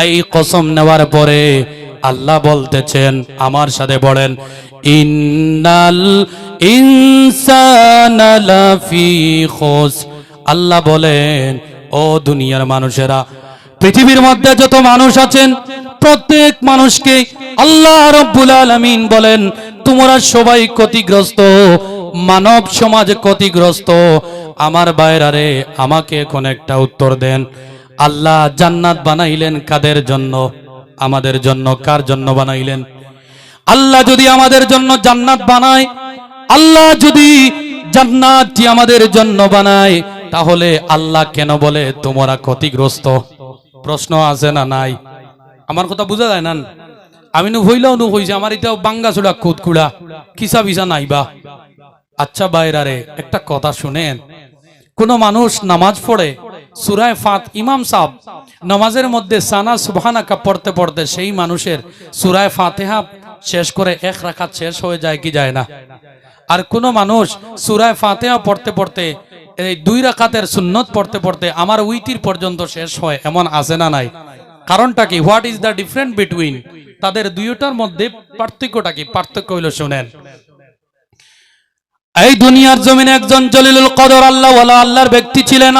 এই কসম নেওয়ার পরে আল্লাহ বলতেছেন, আমার সাথে বলেন, ইন্নাল ইনসানা লাফি খুসর। আল্লাহ বলেন, ও দুনিয়ার মানুষেরা, পৃথিবীর মধ্যে যত মানুষ আছেন প্রত্যেক মানুষকে আল্লাহ রাব্বুল আলামিন বলেন তোমরা সবাই ক্ষতিগ্রস্ত, মানব সমাজ ক্ষতিগ্রস্ত। আমার ভাইরা রে, আমাকে এখন একটা উত্তর দেন। আল্লাহ জান্নাত বানাইলেন কাদের জন্য? আমাদের জন্য। কার জন্য বানাইলেন? আল্লাহ যদি আমাদের জন্য জান্নাত বানায়, আল্লাহ যদি জান্নাতটি আমাদের জন্য বানায়, তাহলে আল্লাহ কেন বলে তোমরা ক্ষতিগ্রস্ত? প্রশ্ন আছে না নাই? আমার কথা বোঝা যায় না? আমি নু হইলাও নু হইছে, আমার এটাও বাঙ্গা চুড়া কুদকুড়া কিসা বিসা নাইবা। আচ্ছা বাইরারে একটা কথা শুনেন, কোন মানুষ নামাজ পড়ে সূরা ফাত, ইমাম সাহেব নামাজের মধ্যে সানা সুবহানাকা পড়তে পড়তে সেই মানুষের সূরা ফাতিহা শেষ করে এক রাকাত শেষ হয়ে যায় কি যায় না? আর কোন মানুষ সূরা ফাতিহা পড়তে পড়তে এই 2 রাকাতের সুন্নত পড়তে পড়তে আমার উইতির পর্যন্ত শেষ হয়, এমন আছে না নাই? কারণটা কি? What is the difference between তাদের দুইটার মধ্যে? পার্থক্যটা কি? পার্থক্য হইল শুনেন, এই দুনিয়ার জমিনে একজন জলিলুল কদর আল্লাহ ওয়ালা আল্লাহর ব্যক্তি ছিলেন,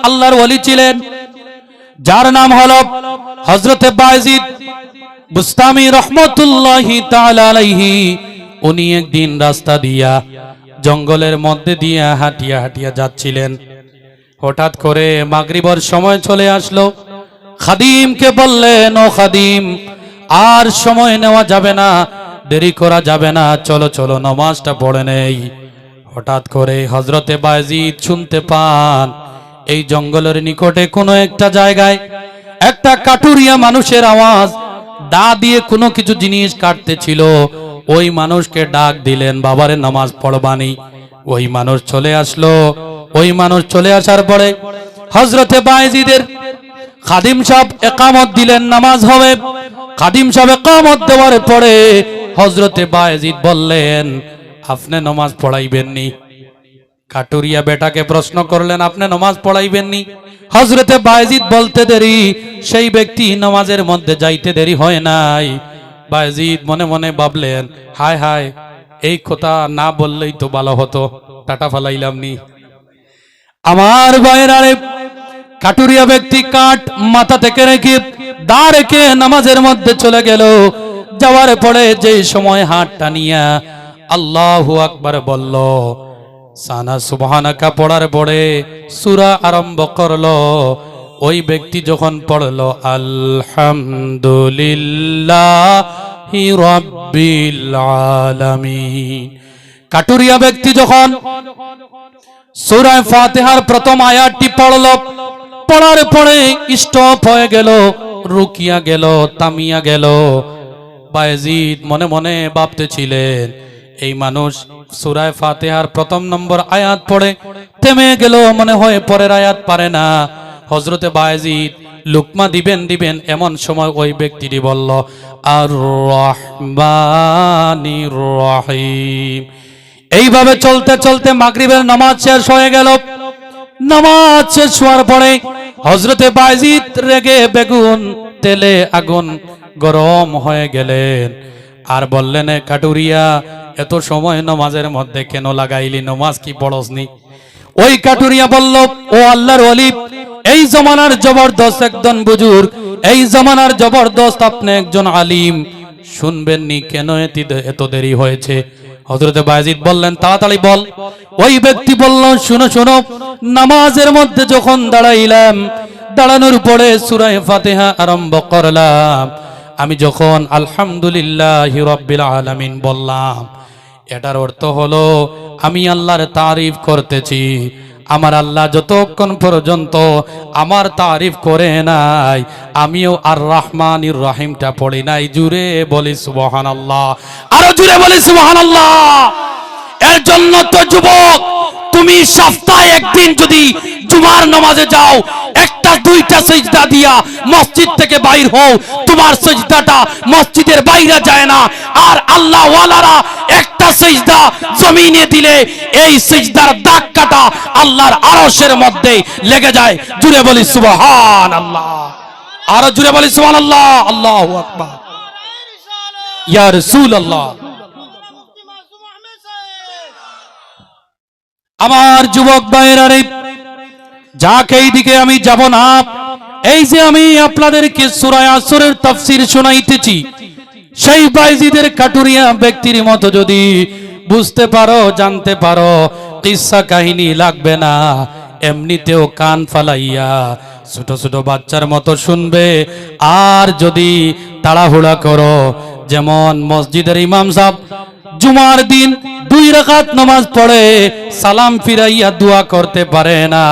আল্লাহর ওলি ছিলেন, যার নাম হলো হযরতে বায়জিদ বুস্তামি রাহমাতুল্লাহি তাআলা আলাইহি। উনি একদিন রাস্তা দিয়া জঙ্গলের মধ্যে দিয়া হাঁটিয়া হাঁটিয়া যাচ্ছিলেন। হঠাৎ করে মাগরিবের সময় চলে আসলো। খাদিমকে বললেন, ও খাদিম, আর সময় নেওয়া যাবে না, দেরি করা যাবে না, চলো চলো নামাজটা পড়ে নেই। হঠাৎ করে হযরতে বায়জিদ শুনতে পান এই জঙ্গলের নিকটে কোনো একটা জায়গায় একটা কাটুরিয়া মানুষের আওয়াজ, দা দিয়ে কোনো কিছু জিনিস কাটতেছিল। ওই মানুষকে ডাক দিলেন, বাবারে নামাজ পড়বানি। ওই মানুষ চলে আসলো। ওই মানুষ চলে আসার পরে হযরতে বায়জিদের খাদিম সাহেব ইকামত দিলেন, নামাজ হবে। খাদিম সাহেব ইকামত দেওয়ার পরে হযরতে বায়জিদ বললেন, আপনি নামাজ পড়াইবেন নি? কাটুরিয়া বেটাকে প্রশ্ন করলেন, আপনি নামাজ পড়াইবেন নি? হযরতে বায়জিদ বলতে দেরি, সেই ব্যক্তি নামাজের মধ্যে যাইতে দেরি হয় নাই। বায়জিদ মনে মনে ভাবলেন, হায় হায়, এই কথা না বললেই তো ভালো হতো, টাটা ফালাইলাম নি। আমার ভাইয়েরারে, কাটুরিয়া ব্যক্তি কাঠ মাথা থেকে রেখে দা রেখে নামাজের মধ্যে চলে গেল। যাওয়ার পরে যে সময় হাত টানিয়া আল্লাহু আকবার বলল, সানা সুবহানাকা পড়ার পরে সূরা আরম্ভ করলো। ওই ব্যক্তি যখন পড়লো আলহামদুলিল্লাহি রাব্বিল আলামিন, কাটুরিয়া ব্যক্তি যখন সূরা ফাতিহার প্রথম আয়াতটি পড়লো, পড়ার পরে স্টপ হয়ে গেল, রুকিয়া গেল, থামিয়া গেল। বায়জিদ মনে মনে ভাবতেছিলেন, এই মানুষ সূরা ফাতিহার প্রথম নম্বর আয়াত পড়ে থেমে গেল, মনে হয় পরের আয়াত পারে না। হযরতে বায়জিদ লুকমা দিবেন এমন সময় ওই ব্যক্তিটি বলল, আর রহমানির রহিম। এইভাবে চলতে চলতে মাগরিবের নামাজ শেষ হয়ে গেল। নামাজ শেষ হওয়ার পরে হযরতে বায়জিদ রেগে বেগুন তেলে আগুন গরম হয়ে গেলেন, আর বললেন, কাটুরিয়া, এত সময় নামাজের মধ্যে কেন লাগাইলি? নামাজ কি পড়সনি? ওই কাটুরিয়া বলল, ও আল্লাহর ওলি, এই জমানার জবরদস্ত একজন বুজুর্গ, এই জমানার জবরদস্ত আপনি একজন আলিম, শুনবেননি কেন এত দেরি হয়েছে? হযরতে বায়জিদ বললেন, তাড়াতাড়ি বল। ওই ব্যক্তি বলল, শুনো শুনো, নামাজের মধ্যে যখন দাঁড়াইলাম, দাঁড়ানোর পরে সূরা ফাতিহা আরম্ভ করলাম, আমি যখন আলহামদুলিল্লাহি রাব্বিল আলামিন বললাম, এটার অর্থ হলো আমি আল্লাহর তারিফ করতেছি। আমার আল্লাহ যতক্ষণ পর্যন্ত আমার তারিফ করে নাই, আমিও আর রহমানির রহিমটা পড়ি নাই। জুড়ে বলি সুবহানাল্লাহ, আরো জুড়ে বলি সুবহানাল্লাহ। এর জন্য তো যুবক, তুমি সপ্তাহে একদিন যদি জুমার নামাজে যাও, একটা দুইটা সিজদা দিয়া মসজিদ থেকে বাইর হও, তোমার সিজদাটা মসজিদের বাইরে যায় না। আর আল্লাহ ওয়ালারা একটা সিজদা জমিনে দিলে এই সিজদার দাগ কাটা আল্লাহর আরশের মধ্যে লেগে যায়। জুড়ে বলি সুবহানাল্লাহ, আরো জুড়ে বলি সুবহানাল্লাহ। আল্লাহু আকবার, ইয়া রাসূলুল্লাহ। আমার যুবক ভাইরা রে, যাকে এই দিকে আমি যাব না, এই যে আমি আপনাদেরকে সূরা আসরের তাফসীর শোনাইতেছি, সেই বায়জিদের কাটুরিয়া ব্যক্তির মতো যদি বুঝতে পারো, জানতে পারো, কিসসা কাহিনী লাগবে না, এমনিতেও কান ফালাইয়া ছোট ছোট বাচ্চার মতো শুনবে। আর যদি তাড়াহুড়া করো, যেমন মসজিদের ইমাম সাহেব জুমার দিন 2 রাকাত নামাজ পড়ে সালাম ফিরাইয়া দোয়া করতে পারে না,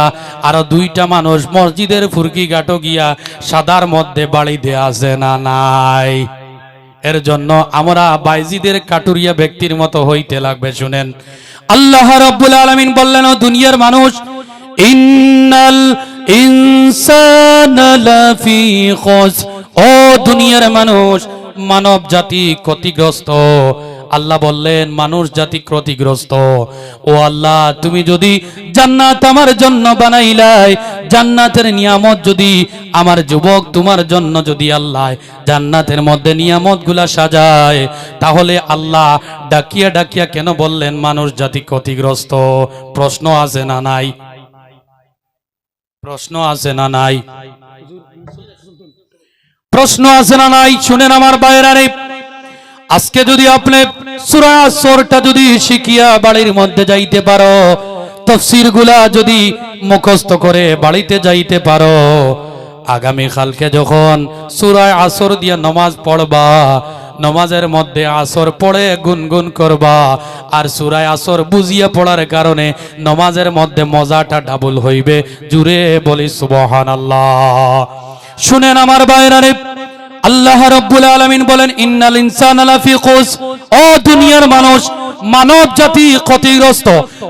আর 2টা মানুষ মসজিদের ফুরকি ঘাটো গিয়া সাদার মধ্যে বাড়ি দিয়ে আসে না নাই। এর জন্য আমরা বাইজিদের কাটুরিয়া ব্যক্তির মতো হইতে লাগবে। শুনেন, আল্লাহ রাব্বুল আলামিন বললেন, ও দুনিয়ার মানুষ, ইন্নাল ইনসানা লাফি খুসর, ও দুনিয়ার মানুষ, মানব জাতি ক্ষতিগ্রস্ত। আল্লাহ বললেন মানুষ জাতি ক্ষতিগ্রস্ত। ও আল্লাহ, তুমি যদি জান্নাত আমার জন্য বানাইলাই, জান্নাতের নিয়ামত যদি আমার যুবক তোমার জন্য যদি আল্লাহ জান্নাতের মধ্যে নিয়ামতগুলা সাজায়, তাহলে আল্লাহ ডাকিয়া ডাকিয়া কেন বললেন মানুষ জাতি ক্ষতিগ্রস্ত? প্রশ্ন আছে না নাই? প্রশ্ন আছে না নাই? প্রশ্ন আছে না নাই? শুনেন আমার ভাইয়েরা রে, আজকে যদি আপনি সূরা আসরটা যদি শিখিয়া বাড়ির মধ্যে যাইতে পারো, তাফসীর গুলা যদি মুখস্থ করে বাড়িতে যাইতে পারো, আগামী কালকে যখন সূরা আসর দিয়ে নামাজ পড়বা, নামাজের মধ্যে আসর পড়ে গুনগুন করবা, আর সূরা আসর বুঝিয়া পড়ার কারণে নামাজের মধ্যে মজাটা ডাবল হইবে। জুড়ে বলি সুবহানাল্লাহ। শুনেন আমার ভাইরা রে, আল্লাহ রাব্বুল আলামিন বলেন, ইন্নাল ইনসানা লাফি খুসর, ও দুনিয়ার মানুষ, মানব জাতি ক্ষতিগ্রস্ত।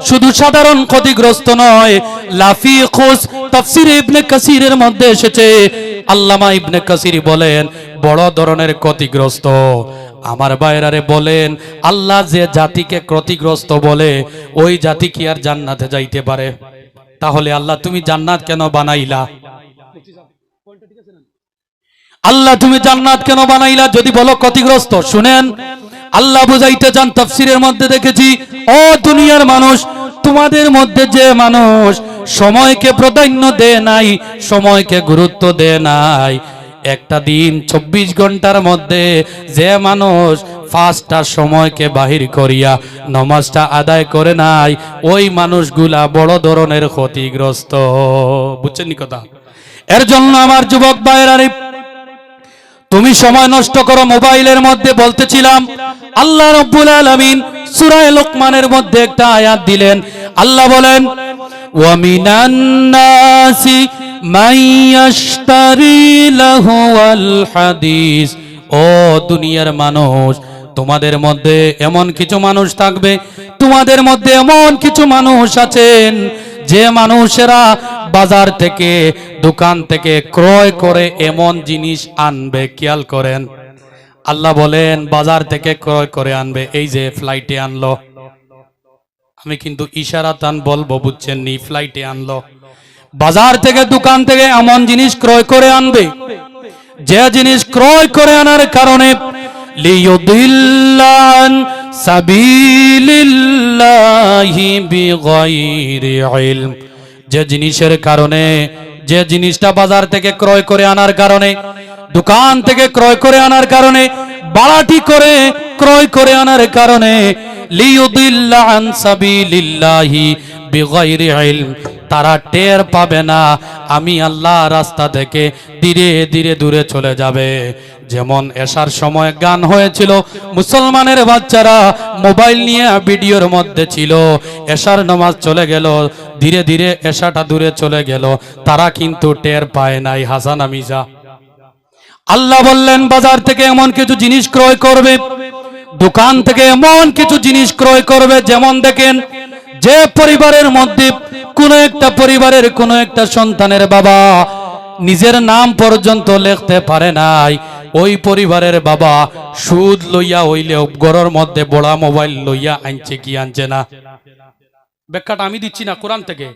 শুধু সাধারণ ক্ষতিগ্রস্ত নয়, লাফি খুসর। তাফসীর ইবনে কাসিরের মধ্যে এসেছে, আল্লামা ইবনে কাসির বলেন বড় ধরনের ক্ষতিগ্রস্ত। আমার ভাইরারে বলেন, আল্লাহ যে জাতিকে ক্ষতিগ্রস্ত বলে, ওই জাতি কি আর জান্নাতে যাইতে পারে? তাহলে আল্লাহ তুমি জান্নাত কেন বানাইলা? আল্লাহ তুমি জান্নাত কেন বানাইলা যদি বলো ক্ষতিগ্রস্ত? শুনেন, আল্লাহ বুঝাইতে চান, তাফসীরের মধ্যে দেখেছি, ও দুনিয়ার মানুষ, তোমাদের মধ্যে যে মানুষ সময়কে প্রাধান্য দেয় নাই, সময়কে গুরুত্ব দেয় নাই, একটা দিন 24 ঘন্টার মধ্যে যে মানুষ 5টা সময়কে বাহির করিয়া নামাজটা আদায় করে নাই, ওই মানুষগুলা বড় ধরনের ক্ষতিগ্রস্ত। বুঝছেন নি কথা? এর জন্য আমার যুবক ভাইরা, তুমি সময় নষ্ট করো মোবাইলের মধ্যে। বলতেছিলাম, আল্লাহ রাব্বুল আলামিন সূরা লোকমানের মধ্যে একটা আয়াত দিলেন। আল্লাহ বলেন, ওয়া মিনান নাসি মান ইয়াশতারি লাহুল হাদিস, ও দুনিয়ার মানুষ, তোমাদের মধ্যে এমন কিছু মানুষ থাকবে, তোমাদের মধ্যে এমন কিছু মানুষ আছেন যে মানুষেরা বাজার থেকে দোকান থেকে ক্রয় করে এমন জিনিস আনবে। খেয়াল করেন, আল্লাহ বলেন বাজার থেকে ক্রয় করে আনবে। এই যে ফ্লাইটে আনলো, আমি কিন্তু ইশারাতান বলবো, বুঝছেন নি? ফ্লাইটে আনলো, বাজার থেকে দোকান থেকে এমন জিনিস ক্রয় করে আনবে, যে জিনিস ক্রয় করে আনার কারণে লিয়ুদিল্লা আন সাবিলিল্লাহি বিগাইরি ইলম, যে জিনিসের কারণে, যে জিনিসটা বাজার থেকে ক্রয় করে আনার কারণে, দোকান থেকে ক্রয় করে আনার কারণে, বাড়াটি করে ক্রয় করে আনার কারণে, লিয়ুদিল্লা আন সাবিলিল্লাহি বিগাইরি ইলম, তারা টের পাবে না, আমি আল্লাহ রাস্তা থেকে ধীরে ধীরে দূরে চলে যাবে। যেমন এশার সময় গান হয়েছিল, মুসলমানের বাচ্চারা মোবাইল নিয়ে ভিডিওর মধ্যে ছিল, এশার নামাজ চলে গেল, ধীরে ধীরে এশাটা দূরে চলে গেল, তারা কিন্তু টের পায় নাই। হাসান আমিজা, আল্লাহ বললেন বাজার থেকে এমন কিছু জিনিস ক্রয় করবে, দোকান থেকে এমন কিছু জিনিস ক্রয় করবে, যেমন দেখেন যে পরিবারের মধ্যে কোন একটা পরিবারের কোন একটা সন্তানের বাবা নিজের নাম পর্যন্ত লিখতে পারে নাই, ওই পরিবারের বাবা সুদ লইয়া হইলে ঘরের মধ্যে বড় মোবাইল লইয়া আনছে কি আনছে না? ব্যাখ্যাটা আমি দিচ্ছি না, কোরআন থেকে।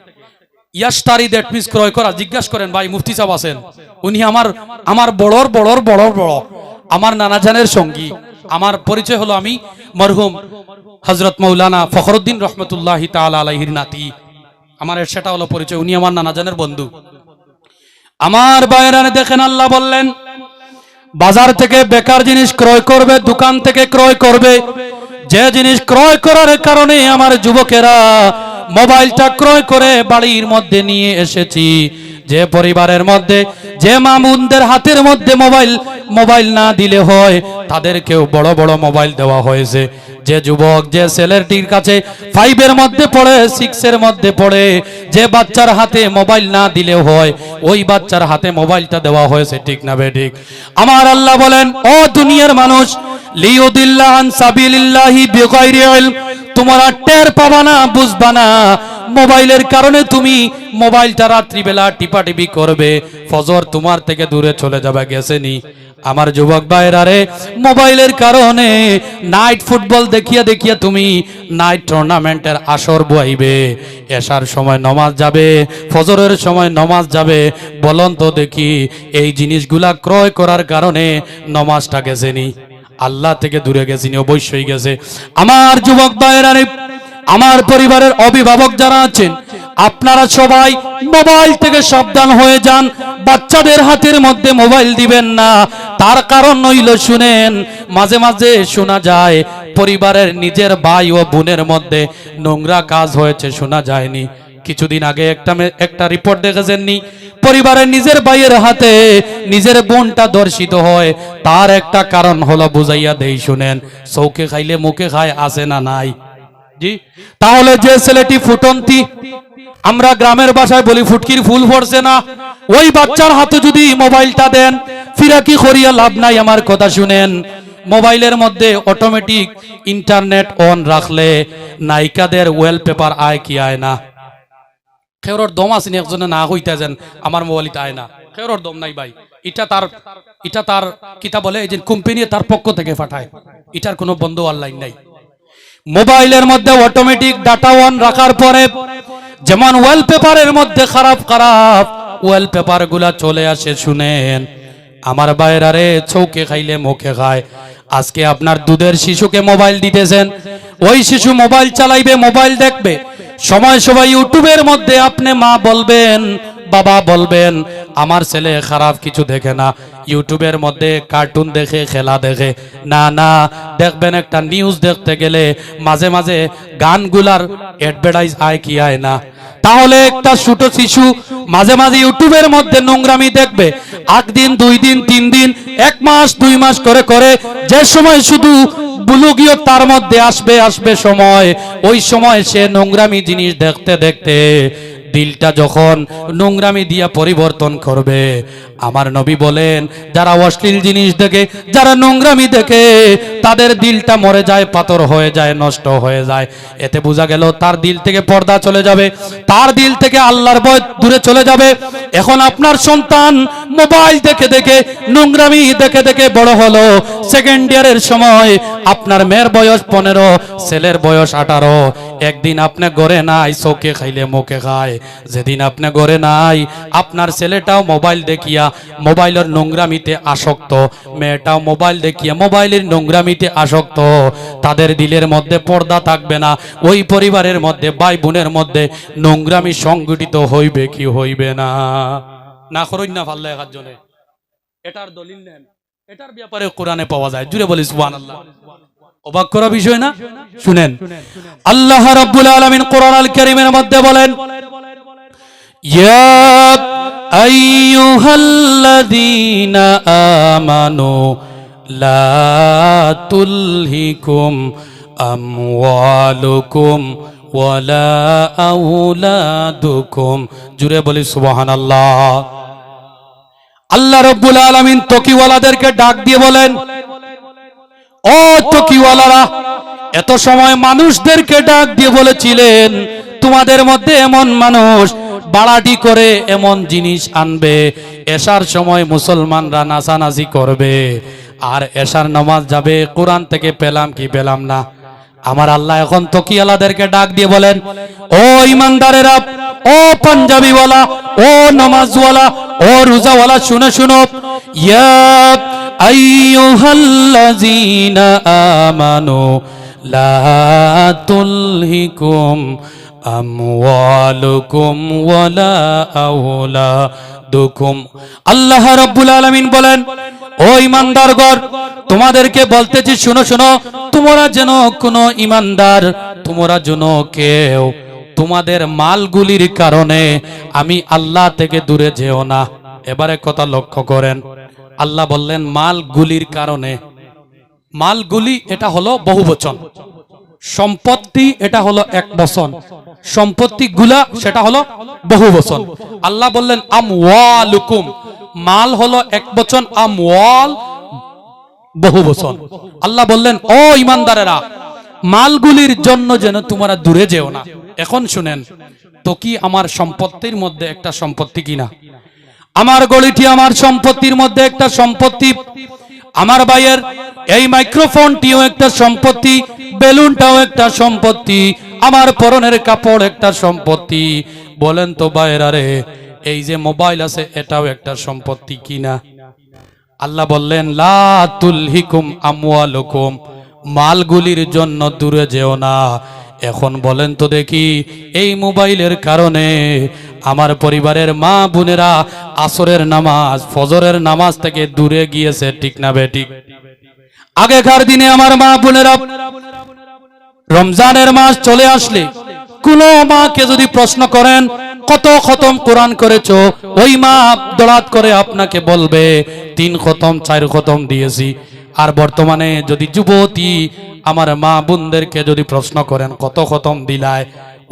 ইয়াশতারি, দ্যাট মিন্স ক্রয় করা। জিজ্ঞাসা করেন, ভাই মুফতি সাহেব আছেন, উনি আমার বড়র বড়র বড়র বড় আমার নানাজানের সঙ্গী। আমার পরিচয় হলো আমি মরহুম হযরত মাওলানা ফখরুদ্দিন রহমতুল্লাহি তাআলা আলাইহির নাতি। আমার সেটা হলো পরিচয়, উনি আমার নানাজানের বন্ধু। আমার ভাইয়েরা দেখেন, আল্লাহ বললেন বাজার থেকে বেকার জিনিস ক্রয় করবে, দোকান থেকে ক্রয় করবে, যে জিনিস ক্রয় করার কারণে আমার যুবকেরা মোবাইলটা ক্রয় করে বাড়ির মধ্যে নিয়ে এসেছি, যে পরিবারের মধ্যে যে মা বোনদের হাতের মধ্যে মোবাইল না দিলে হয়, তাদেরকেও বড় বড় মোবাইল দেওয়া হয়েছে। যে যুবক যে ছেলেটির কাছে 5 এর মধ্যে পড়ে, 6 এর মধ্যে পড়ে, যে বাচ্চার হাতে মোবাইল না দিলে হয়, ওই বাচ্চার হাতে মোবাইলটা দেওয়া হয়েছে, ঠিক না বেঠিক? আমার আল্লাহ বলেন, ও দুনিয়ার মানুষ, লিউদিল্লাহ আন সাবিলিল্লাহি বিগাইরি ইলম, তোমরা টের পাবা না, বুঝবা না, মোবাইলের কারণে তুমি মোবাইলটা রাত্রিবেলা টিপাটিপি করবে, ফজর তোমার থেকে দূরে চলে যাবে, গেছেনি? আমার যুবক ভাইরা রে, মোবাইলের কারণে নাইট ফুটবল দেখিয়া দেখিয়া তুমি নাইট টুর্নামেন্টের আসর বইবে, এশার সময় নমাজ যাবে, ফজরের সময় নমাজ যাবে। বলুন তো দেখি, এই জিনিসগুলা ক্রয় করার কারণে নমাজটা গেছেনি? আল্লাহ থেকে দূরে গেছিনি? অবশ্যই গেছে। আমার যুবক ভাইরা রে, আমার পরিবারের অভিভাবক যারা আছেন, আপনারা সবাই মোবাইল থেকে সাবধান হয়ে যান। বাচ্চাদের হাতের মধ্যে মোবাইল দিবেন না। তার কারণ হইল, শুনেন, মাঝে মাঝে শোনা যায় পরিবারের নিজের ভাই ও বোনের মধ্যে নোংরা কাজ হয়েছে, শোনা যায়নি? কিছুদিন আগে একটা রিপোর্ট দেখেছেননি? পরিবারের নিজের ভাইয়ের হাতে নিজের বোনটা ধর্ষিত হয়। তার একটা কারণ হলো, বুঝাইয়া দেই, শুনেন, চৌকে খাইলে মুখে খায়, আছে না নাই? জি। তাহলে যে ছেলেটি ফুটন্তি, আমরা গ্রামের ভাষায় বলি ফুটকির ফুল পড়ছে না, ওই বাচ্চার হাতে যদি মোবাইলটা দেন, ফিরাকি করিয়া লাভ নাই। আমার কথা শুনেন, মোবাইলের মধ্যে অটোমেটিক ইন্টারনেট অন রাখলে নায়িকাদের ওয়ালপেপার আয় কি আয় না? খেরোর দম আসেনি একজনে না হইতে যান আমার মোবাইলটা আয় না, খেরোর দম নাই ভাই। এটা তার কিতা বলে, এই যে কোম্পানি তার পক্ষ থেকে পাঠায়, এটার কোনো বন্ধ অনলাইন নাই। মোবাইলের মধ্যে অটোমেটিক ডাটা অন রাখার পরে যেমন ওয়ালপেপারের মধ্যে খারাপ খারাপ ওয়ালপেপার গুলা চলে আসে। শুনেন আমার ভাইরা রে, চৌকে খাইলে মুখে খায়। আজকে আপনার দুধের শিশুকে মোবাইল দিতেছেন, ওই শিশু মোবাইল চালাইবে, মোবাইল দেখবে, সময় সময় ইউটিউবের মধ্যে আপনি মা বলবেন, বাবা বলবেন, আমার ছেলে খারাপ কিছু দেখে না, ইউটিউবের মধ্যে কার্টুন দেখে, খেলা দেখে না। না, দেখবেন একটা নিউজ দেখতে গেলে মাঝে মাঝে গানগুলার অ্যাডভার্টাইজ আয় কি আয় না? তাহলে একটা ছোট শিশু মাঝে মাঝে ইউটিউবের মধ্যে নোংরামি দেখবে, 1 দিন 2 দিন 3 দিন 1 মাস 2 মাস করে করে, যে সময় শুধু বুলুগীয় তার মধ্যে আসবে সময়, ওই সময় সে নোংরামি জিনিস দেখতে দেখতে দিলটা যখন নোংরামি দিয়া পরিবর্তন করবে, আমার নবী বলেন, যারা অশ্লীল জিনিস দেখে, যারা নোংরামি দেখে, তাদের দিলটা মরে যায়, পাথর হয়ে যায়, নষ্ট হয়ে যায়। এতে বোঝা গেল তার দিল থেকে পর্দা চলে যাবে, তার দিল থেকে আল্লাহর ভয় দূরে চলে যাবে। এখন আপনার সন্তান মোবাইল দেখে দেখে, নোংরামি দেখে দেখে বড় হলো, সেকেন্ড ইয়ারের সময় আপনার মেয়ের বয়স 15, ছেলের বয়স 18। একদিন আপনি ঘরে নাই, চৌকে খাইলে মুখে খায়। যেদিন আপনি ঘরে নাই, আপনার ছেলেটাও মোবাইল দেখিয়া মোবাইলের নোংরামিতে আসক্ত, মেয়েটাও মোবাইল দেখিয়া মোবাইলের নোংরামিতে আসক্ত। তাদের দিলের মধ্যে পর্দা থাকবে না। ওই পরিবারের মধ্যে, ভাই বোনের মধ্যে নোংরামি সংগঠিত হইবে কি হইবে না? না করুন না ভাল্লা একজনে, এটার দলিল নেন, এটার ব্যাপারে কোরআনে পাওয়া যায়। জুড়ে বলি সুবহানাল্লাহ। অবাক করা বিষয় না? শুনেন, আল্লাহ রাব্বুল আলামিন কোরআন আল কারীমের মধ্যে বলেন, ইয়া আইয়ুহাল্লাযীনা আমানু লা তুলহিকুম আমওয়ালুকুম ওয়ালা আওলাদুকুম। জুড়ে বলি সুবহানাল্লাহ। আল্লাহ রাব্বুল আলামিন তকিওয়ালাদেরকে ডাক দিয়ে বলেন, ও তকিওয়ালারা, এত সময় মানুষদেরকে ডাক দিয়ে বলেছিলেন, তোমাদের মধ্যে এমন মানুষ বাড়াটি করে এমন জিনিস আনবে, এশার সময় মুসলমানরা নাচানাচি করবে, আর এশার নামাজ যাবে, কোরআন থেকে পেলাম কি পেলাম না। আমার আল্লাহ এখন তকিওয়ালাদেরকে ডাক দিয়ে বলেন, ও ইমানদারেরা, ও পাঞ্জাবিওয়ালা, ও নামাজওয়ালা, ও রোজাওয়ালা, শুনে শুনো, ইয়া আইয়ুহাল্লাযীনা আমানু লা তুলহিকুম আমওয়ালুকুম ওয়ালা আওলাদুকুম। আল্লাহ রাব্বুল আলামিন বলেন, ও ইমানদারগণ, তোমাদেরকে বলতেছি, শুনো শুনো, তোমরা যেন কোনো ইমানদার, তোমরা যেন কেউ তোমাদের মালগুলির কারণে আমি আল্লাহ থেকে দূরে যেও না। এবারে কথা লক্ষ্য করেন, আল্লাহ বললেন মালগুলির কারণে। মালগুলি এটা হলো বহুবচন, সম্পত্তি এটা হলো একবচন, সম্পত্তি গুলা সেটা হলো বহুবচন। আল্লাহ বললেন আমওয়ালুকুম, মাল হলো একবচন, আমওয়াল বহুবচন। আল্লাহ বললেন ও ইমানদারেরা, মালগুলির জন্য যেন তোমরা দূরে যেও না। এখন শুনেন তো, কি আমার সম্পত্তির মধ্যে একটা সম্পত্তি কিনা? আমার গলিটি আমার সম্পত্তির মধ্যে একটা সম্পত্তি, আমার ভাইয়ের এই মাইক্রোফোনটিও একটা সম্পত্তি, বেলুনটাও একটা সম্পত্তি, আমার পরনের কাপড় একটা সম্পত্তি। বলেন তো ভাইয়েরা রে, এই যে মোবাইল আছে এটাও একটা সম্পত্তি কিনা? আল্লাহ বললেন লা তুলহিকুম আমওয়ালুকুম, মালগুলির জন্য দূরে যেও না। এখন বলেন তো দেখি, এই মোবাইলের কারণে আমার পরিবারের মা বোনেরা আসরের নামাজ, ফজরের নামাজ থেকে দূরে গিয়েছে, ঠিক না বেঠিক? আগেকার দিনে আমার মা বোনেরা রমজানের মাস চলে আসলে কোন মাকে যদি প্রশ্ন করেন কত খতম কোরআন করেছো, ওই মা দলাত করে আপনাকে বলবে 3 খতম 4 খতম দিয়েছি। আর বর্তমানে যদি যুবতী আমার মা বোনদেরকে যদি প্রশ্ন করেন কত খতম দিলায়,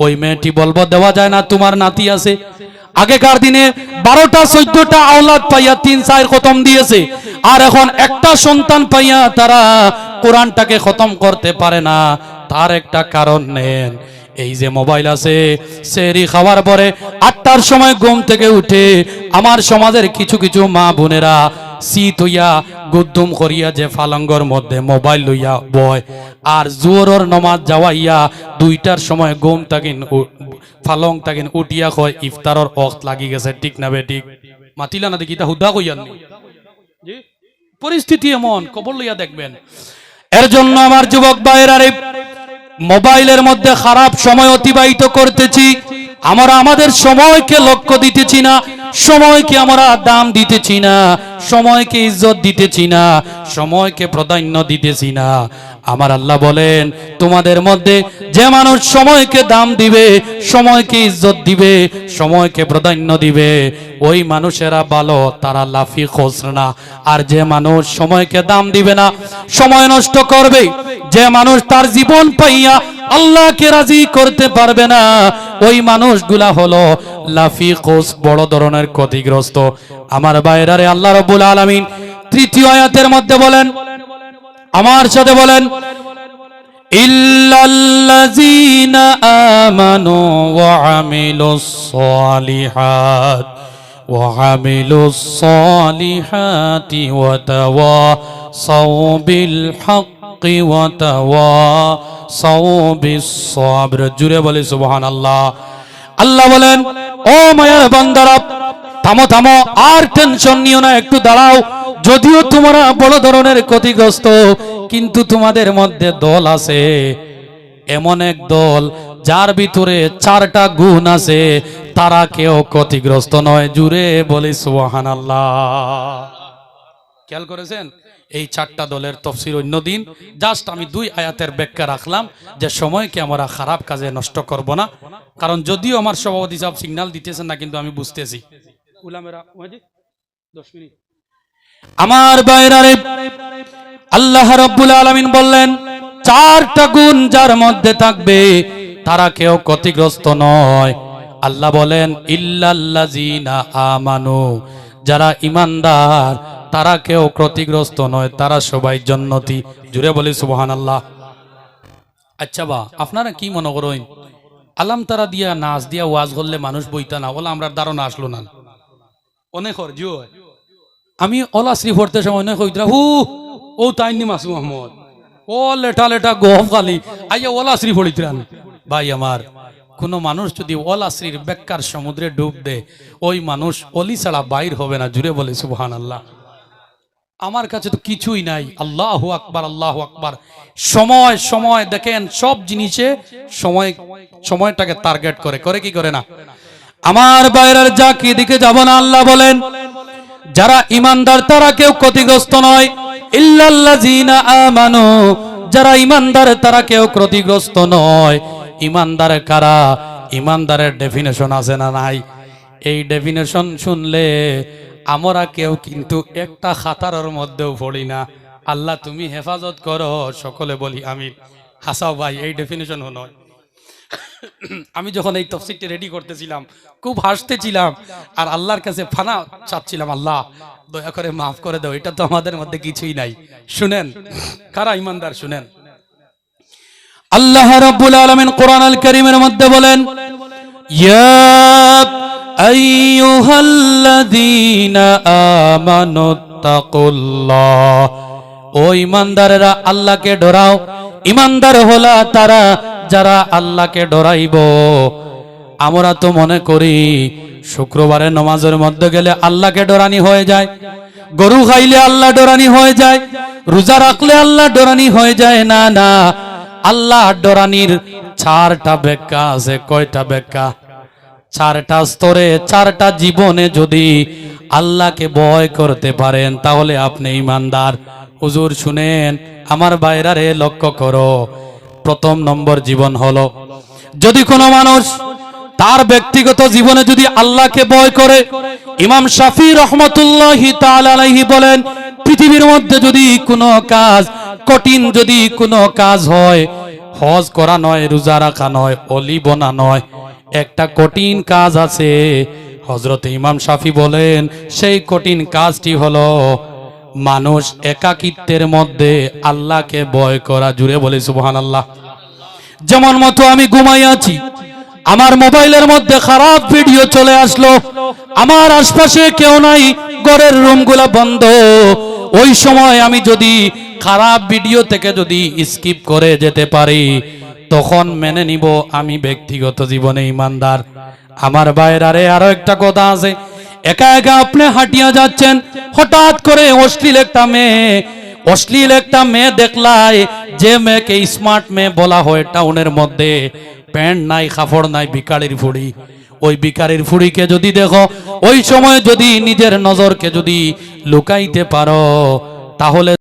ওই মেয়েটি বলবো দেওয়া যায় না, তোমার নাতি আছে। আগেকার দিনে 12টা 14টা আওলাদ পাইয়া 3-4 খতম দিয়েছে, আর এখন একটা সন্তান পাইয়া তারা কোরআনটাকে খতম করতে পারে না। তার একটা কারণ নেন, এই যে মোবাইল আছে। সেহরি খাওয়ার পরে 8টার সময় ঘুম থেকে উঠে আমার সমাজের কিছু কিছু মা বোনেরা শীত হইয়া গুদ্দুম করিয়া যে ফালঙ্গর মধ্যে মোবাইল লইয়া বয়, আর জোহরের নামাজ যাওয়াইয়া 2টার সময় ঘুম তাকিন ফালং তাকিন উঠিয়া কয় ইফতারের ওয়াক্ত লাগি গেছে, ঠিক না বেঠিক? মাতিলা না দেখি তা হুদা কইয়ান জি, পরিস্থিতি এমন, খবর লইয়া দেখবেন। এর জন্য আমার যুবক ভাইয়েরা রে, মোবাইলের মধ্যে খারাপ সময় অতিবাহিত করতেছি, আমরা আমাদের সময়কে লক্ষ্য দিতেছি না, সময়কে আমরা দাম দিতেছি না, সময়কে ইজ্জত দিতেছি না, সময়কে প্রাধান্য দিতেছি না। আমার আল্লাহ বলেন তোমাদের মধ্যে যে মানুষ সময়কে দাম দিবে, সময়কে ইজ্জত দিবে, সময়কে প্রাধান্য দিবে, ওই মানুষেরা ভালো, তারা লাফি খোসনা। আর যে মানুষ সময়কে দাম দিবে না, সময় নষ্ট করবে, যে মানুষ তার জীবন পাইয়া আল্লাহকে রাজি করতে পারবে না, ওই মানুষগুলা হলো লাফি খোস, বড় ধরনের ক্ষতিগ্রস্ত। আমার ভাইরা রে, আল্লাহ রাব্বুল আলামিন 3য় আয়াতের মধ্যে বলেন, আমার সাথে বলেন, ইল্লাল্লাযীনা আমানু ওয়া আমিলুস সালিহাত ওয়া আমিলুস সালিহাতি ওয়া তাওয়াসাউ বিল হাক্কি ওয়া তাওয়াসাউ বিস সাবর। জুড়ে বলি সুবহানাল্লাহ। আল্লাহ বলেন ও মায়ার বান্দারা, থামো থামো, আর টেনশন নিও না, একটু দাঁড়াও। যদিও তোমরা বড় ধরনের ক্ষতিগ্রস্ত, কিন্তু তোমাদের মধ্যে দল আছে, এমন এক দল যার ভিতরে 4টা গুণ আছে, তারা কেউ ক্ষতিগ্রস্ত নয়। জুড়ে বলি সুবহানাল্লাহ। খেয়াল করেছেন? এই 4টা দলের তফসির অন্যদিন, জাস্ট আমি 2 আয়াতের ব্যাখ্যা রাখলাম যে সময়কে আমরা খারাপ কাজে নষ্ট করব না। কারণ যদিও আমার সভাপতি সাহেব সিগন্যাল দিতেছেন না, কিন্তু আমি বুঝতেছি উলামেরা 10 মিনিট। আমার বাইরে আল্লাহ রাব্বুল আলামিন বললেন 4টা গুণ যার মধ্যে থাকবে তারা কেউ ক্ষতিগ্রস্ত নয়। আল্লাহ বলেন ইল্লাল্লাযীনা আমানু, যারা ঈমানদার তারা কেউ ক্ষতিগ্রস্ত নয়, তারা সবাই জান্নাতি। জুড়ে বলি সুবহানাল্লাহ। আচ্ছা বা আপনারা কি মনে করেন, আলাম তারা দিয়া নাচ দিয়া ওয়াজ করলে মানুষ বইতা না? ওলা আমরা ধারণা আসলো না অনেক জিও। আমি ওলা শ্রী পড়তে সময় অনেক হইতরা হু ও তাইনি মাসু মোহাম্মদ ও লেটা লেটা গহফ খালি আইয়া ওলা শ্রী পড়িতরান। ভাই আমার, কোন মানুষ যদি ওলা শ্রীর বেকার সমুদ্রে ডুব দে, ওই মানুষ অলি ছাড়া বাইর হবে না। জুড়ে বলে সুবহানাল্লাহ। আমার কাছে তো কিছুই নাই। আল্লাহু আকবার, আল্লাহু আকবার। সময় সময় দেখেন, সব জিনিসে সময়টাকে টার্গেট করে কি করে না? আমার বাইরের যা কি দিকে যাব না। আল্লাহ বলেন যারা ঈমানদার তারা কেউ ক্ষতিগ্রস্ত নয়। ইল্লাল্লাযীনা আমানু, যারা ঈমানদার তারা কেউ ক্ষতিগ্রস্ত নয়। ঈমানদার কারা? ইমানদারের ডেফিনেশন আছে না নাই? এই ডেফিনেশন শুনলে আমরা কেউ কিন্তু একটা খাতারের মধ্যেও পড়ি না। আল্লাহ তুমি হেফাজত করো, সকলে বলি আমিন। হাসাও ভাই, এই ডেফিনেশন নয়। আমি যখন এই তফসিরটি রেডি করতেছিলাম খুব হাসতেছিলাম আর আল্লাহর কাছে ফানা চাচ্ছিলাম, আল্লাহ দয়া করে মাফ করে দাও, এটা তো আমাদের মধ্যে কিছুই নাই। শুনেন কারা ইমানদার, শুনেন আল্লাহ রাব্বুল আলামিন কোরআন আল কারীমের মধ্যে বলেন, ইয়া আইয়ুহাল্লাযীনা আমানুত্তাকুল্লাহ, ও ইমানদারেরা আল্লাহকে ডরাও। ইমানদার হলা তারা যারা আল্লাহকে ডরাইব। আমরা তো মনে করি শুক্রবারে নামাজের মধ্যে গেলে আল্লাহকে ডরানি হয়ে যায়, গরু খাইলে আল্লাহ ডরানি হয়ে যায়, রোজা রাখলে আল্লাহ ডরানি হয়ে যায়। না না, আল্লাহ ডরানির চারটা ব্যাখ্যা আছে। কয়টা ব্যাখ্যা? চারটা স্তরে, চারটা জীবনে যদি আল্লাহকে ভয় করতে পারেন তাহলে আপনি ইমানদার। হুজুর শুনেন, আমার বাইরারে লক্ষ্য করো। প্রথম নম্বর জীবন হলো, যদি কোনো মানুষ তার ব্যক্তিগত জীবনে যদি আল্লাহকে ভয় করে, ইমাম শাফি রহমতুল্লাহি তাআলা আলাইহি বলেন, পৃথিবীর মধ্যে যদি কোনো কাজ, কঠিন যদি কোনো কাজ হয়, হজ করা নয়, রোজা রাখা নয়, অলি বনা নয়, একটা কঠিন কাজ আছে। হযরত ইমাম শাফি বলেন সেই কঠিন কাজটি হলো মানুষ একাকিত্বের মধ্যে আল্লাহকে ভয় করা। জুড়ে বলি সুবহানাল্লাহ। যেমন মতো আমি ঘুমাই আছি, আমার মোবাইলের মধ্যে খারাপ ভিডিও চলে আসলো, আমার আশপাশে কেউ নাই, ঘরের রুমগুলা বন্ধ। ওই সময় আমি যদি খারাপ ভিডিও থেকে যদি স্কিপ করে যেতে পারি, তখন মেনে নিব আমি ব্যক্তিগত জীবনে ইমানদার। আমার বাইরারে আরো একটা কথা আছে, একা একা আপনি হাঁটিয়া যাচ্ছেন, হঠাৎ করে অশ্লীল একটা মেয়ে দেখলাই, যে মেয়েকে স্মার্ট মেয়ে বলা হয় টাউনের মধ্যে, প্যান্ট নাই, কাপড় নাই, ভিখারির ফুড়ি। ওই ভিখারির ফুড়িকে যদি দেখো, ওই সময় যদি নিজের নজরকে যদি লুকাইতে পারো, তাহলে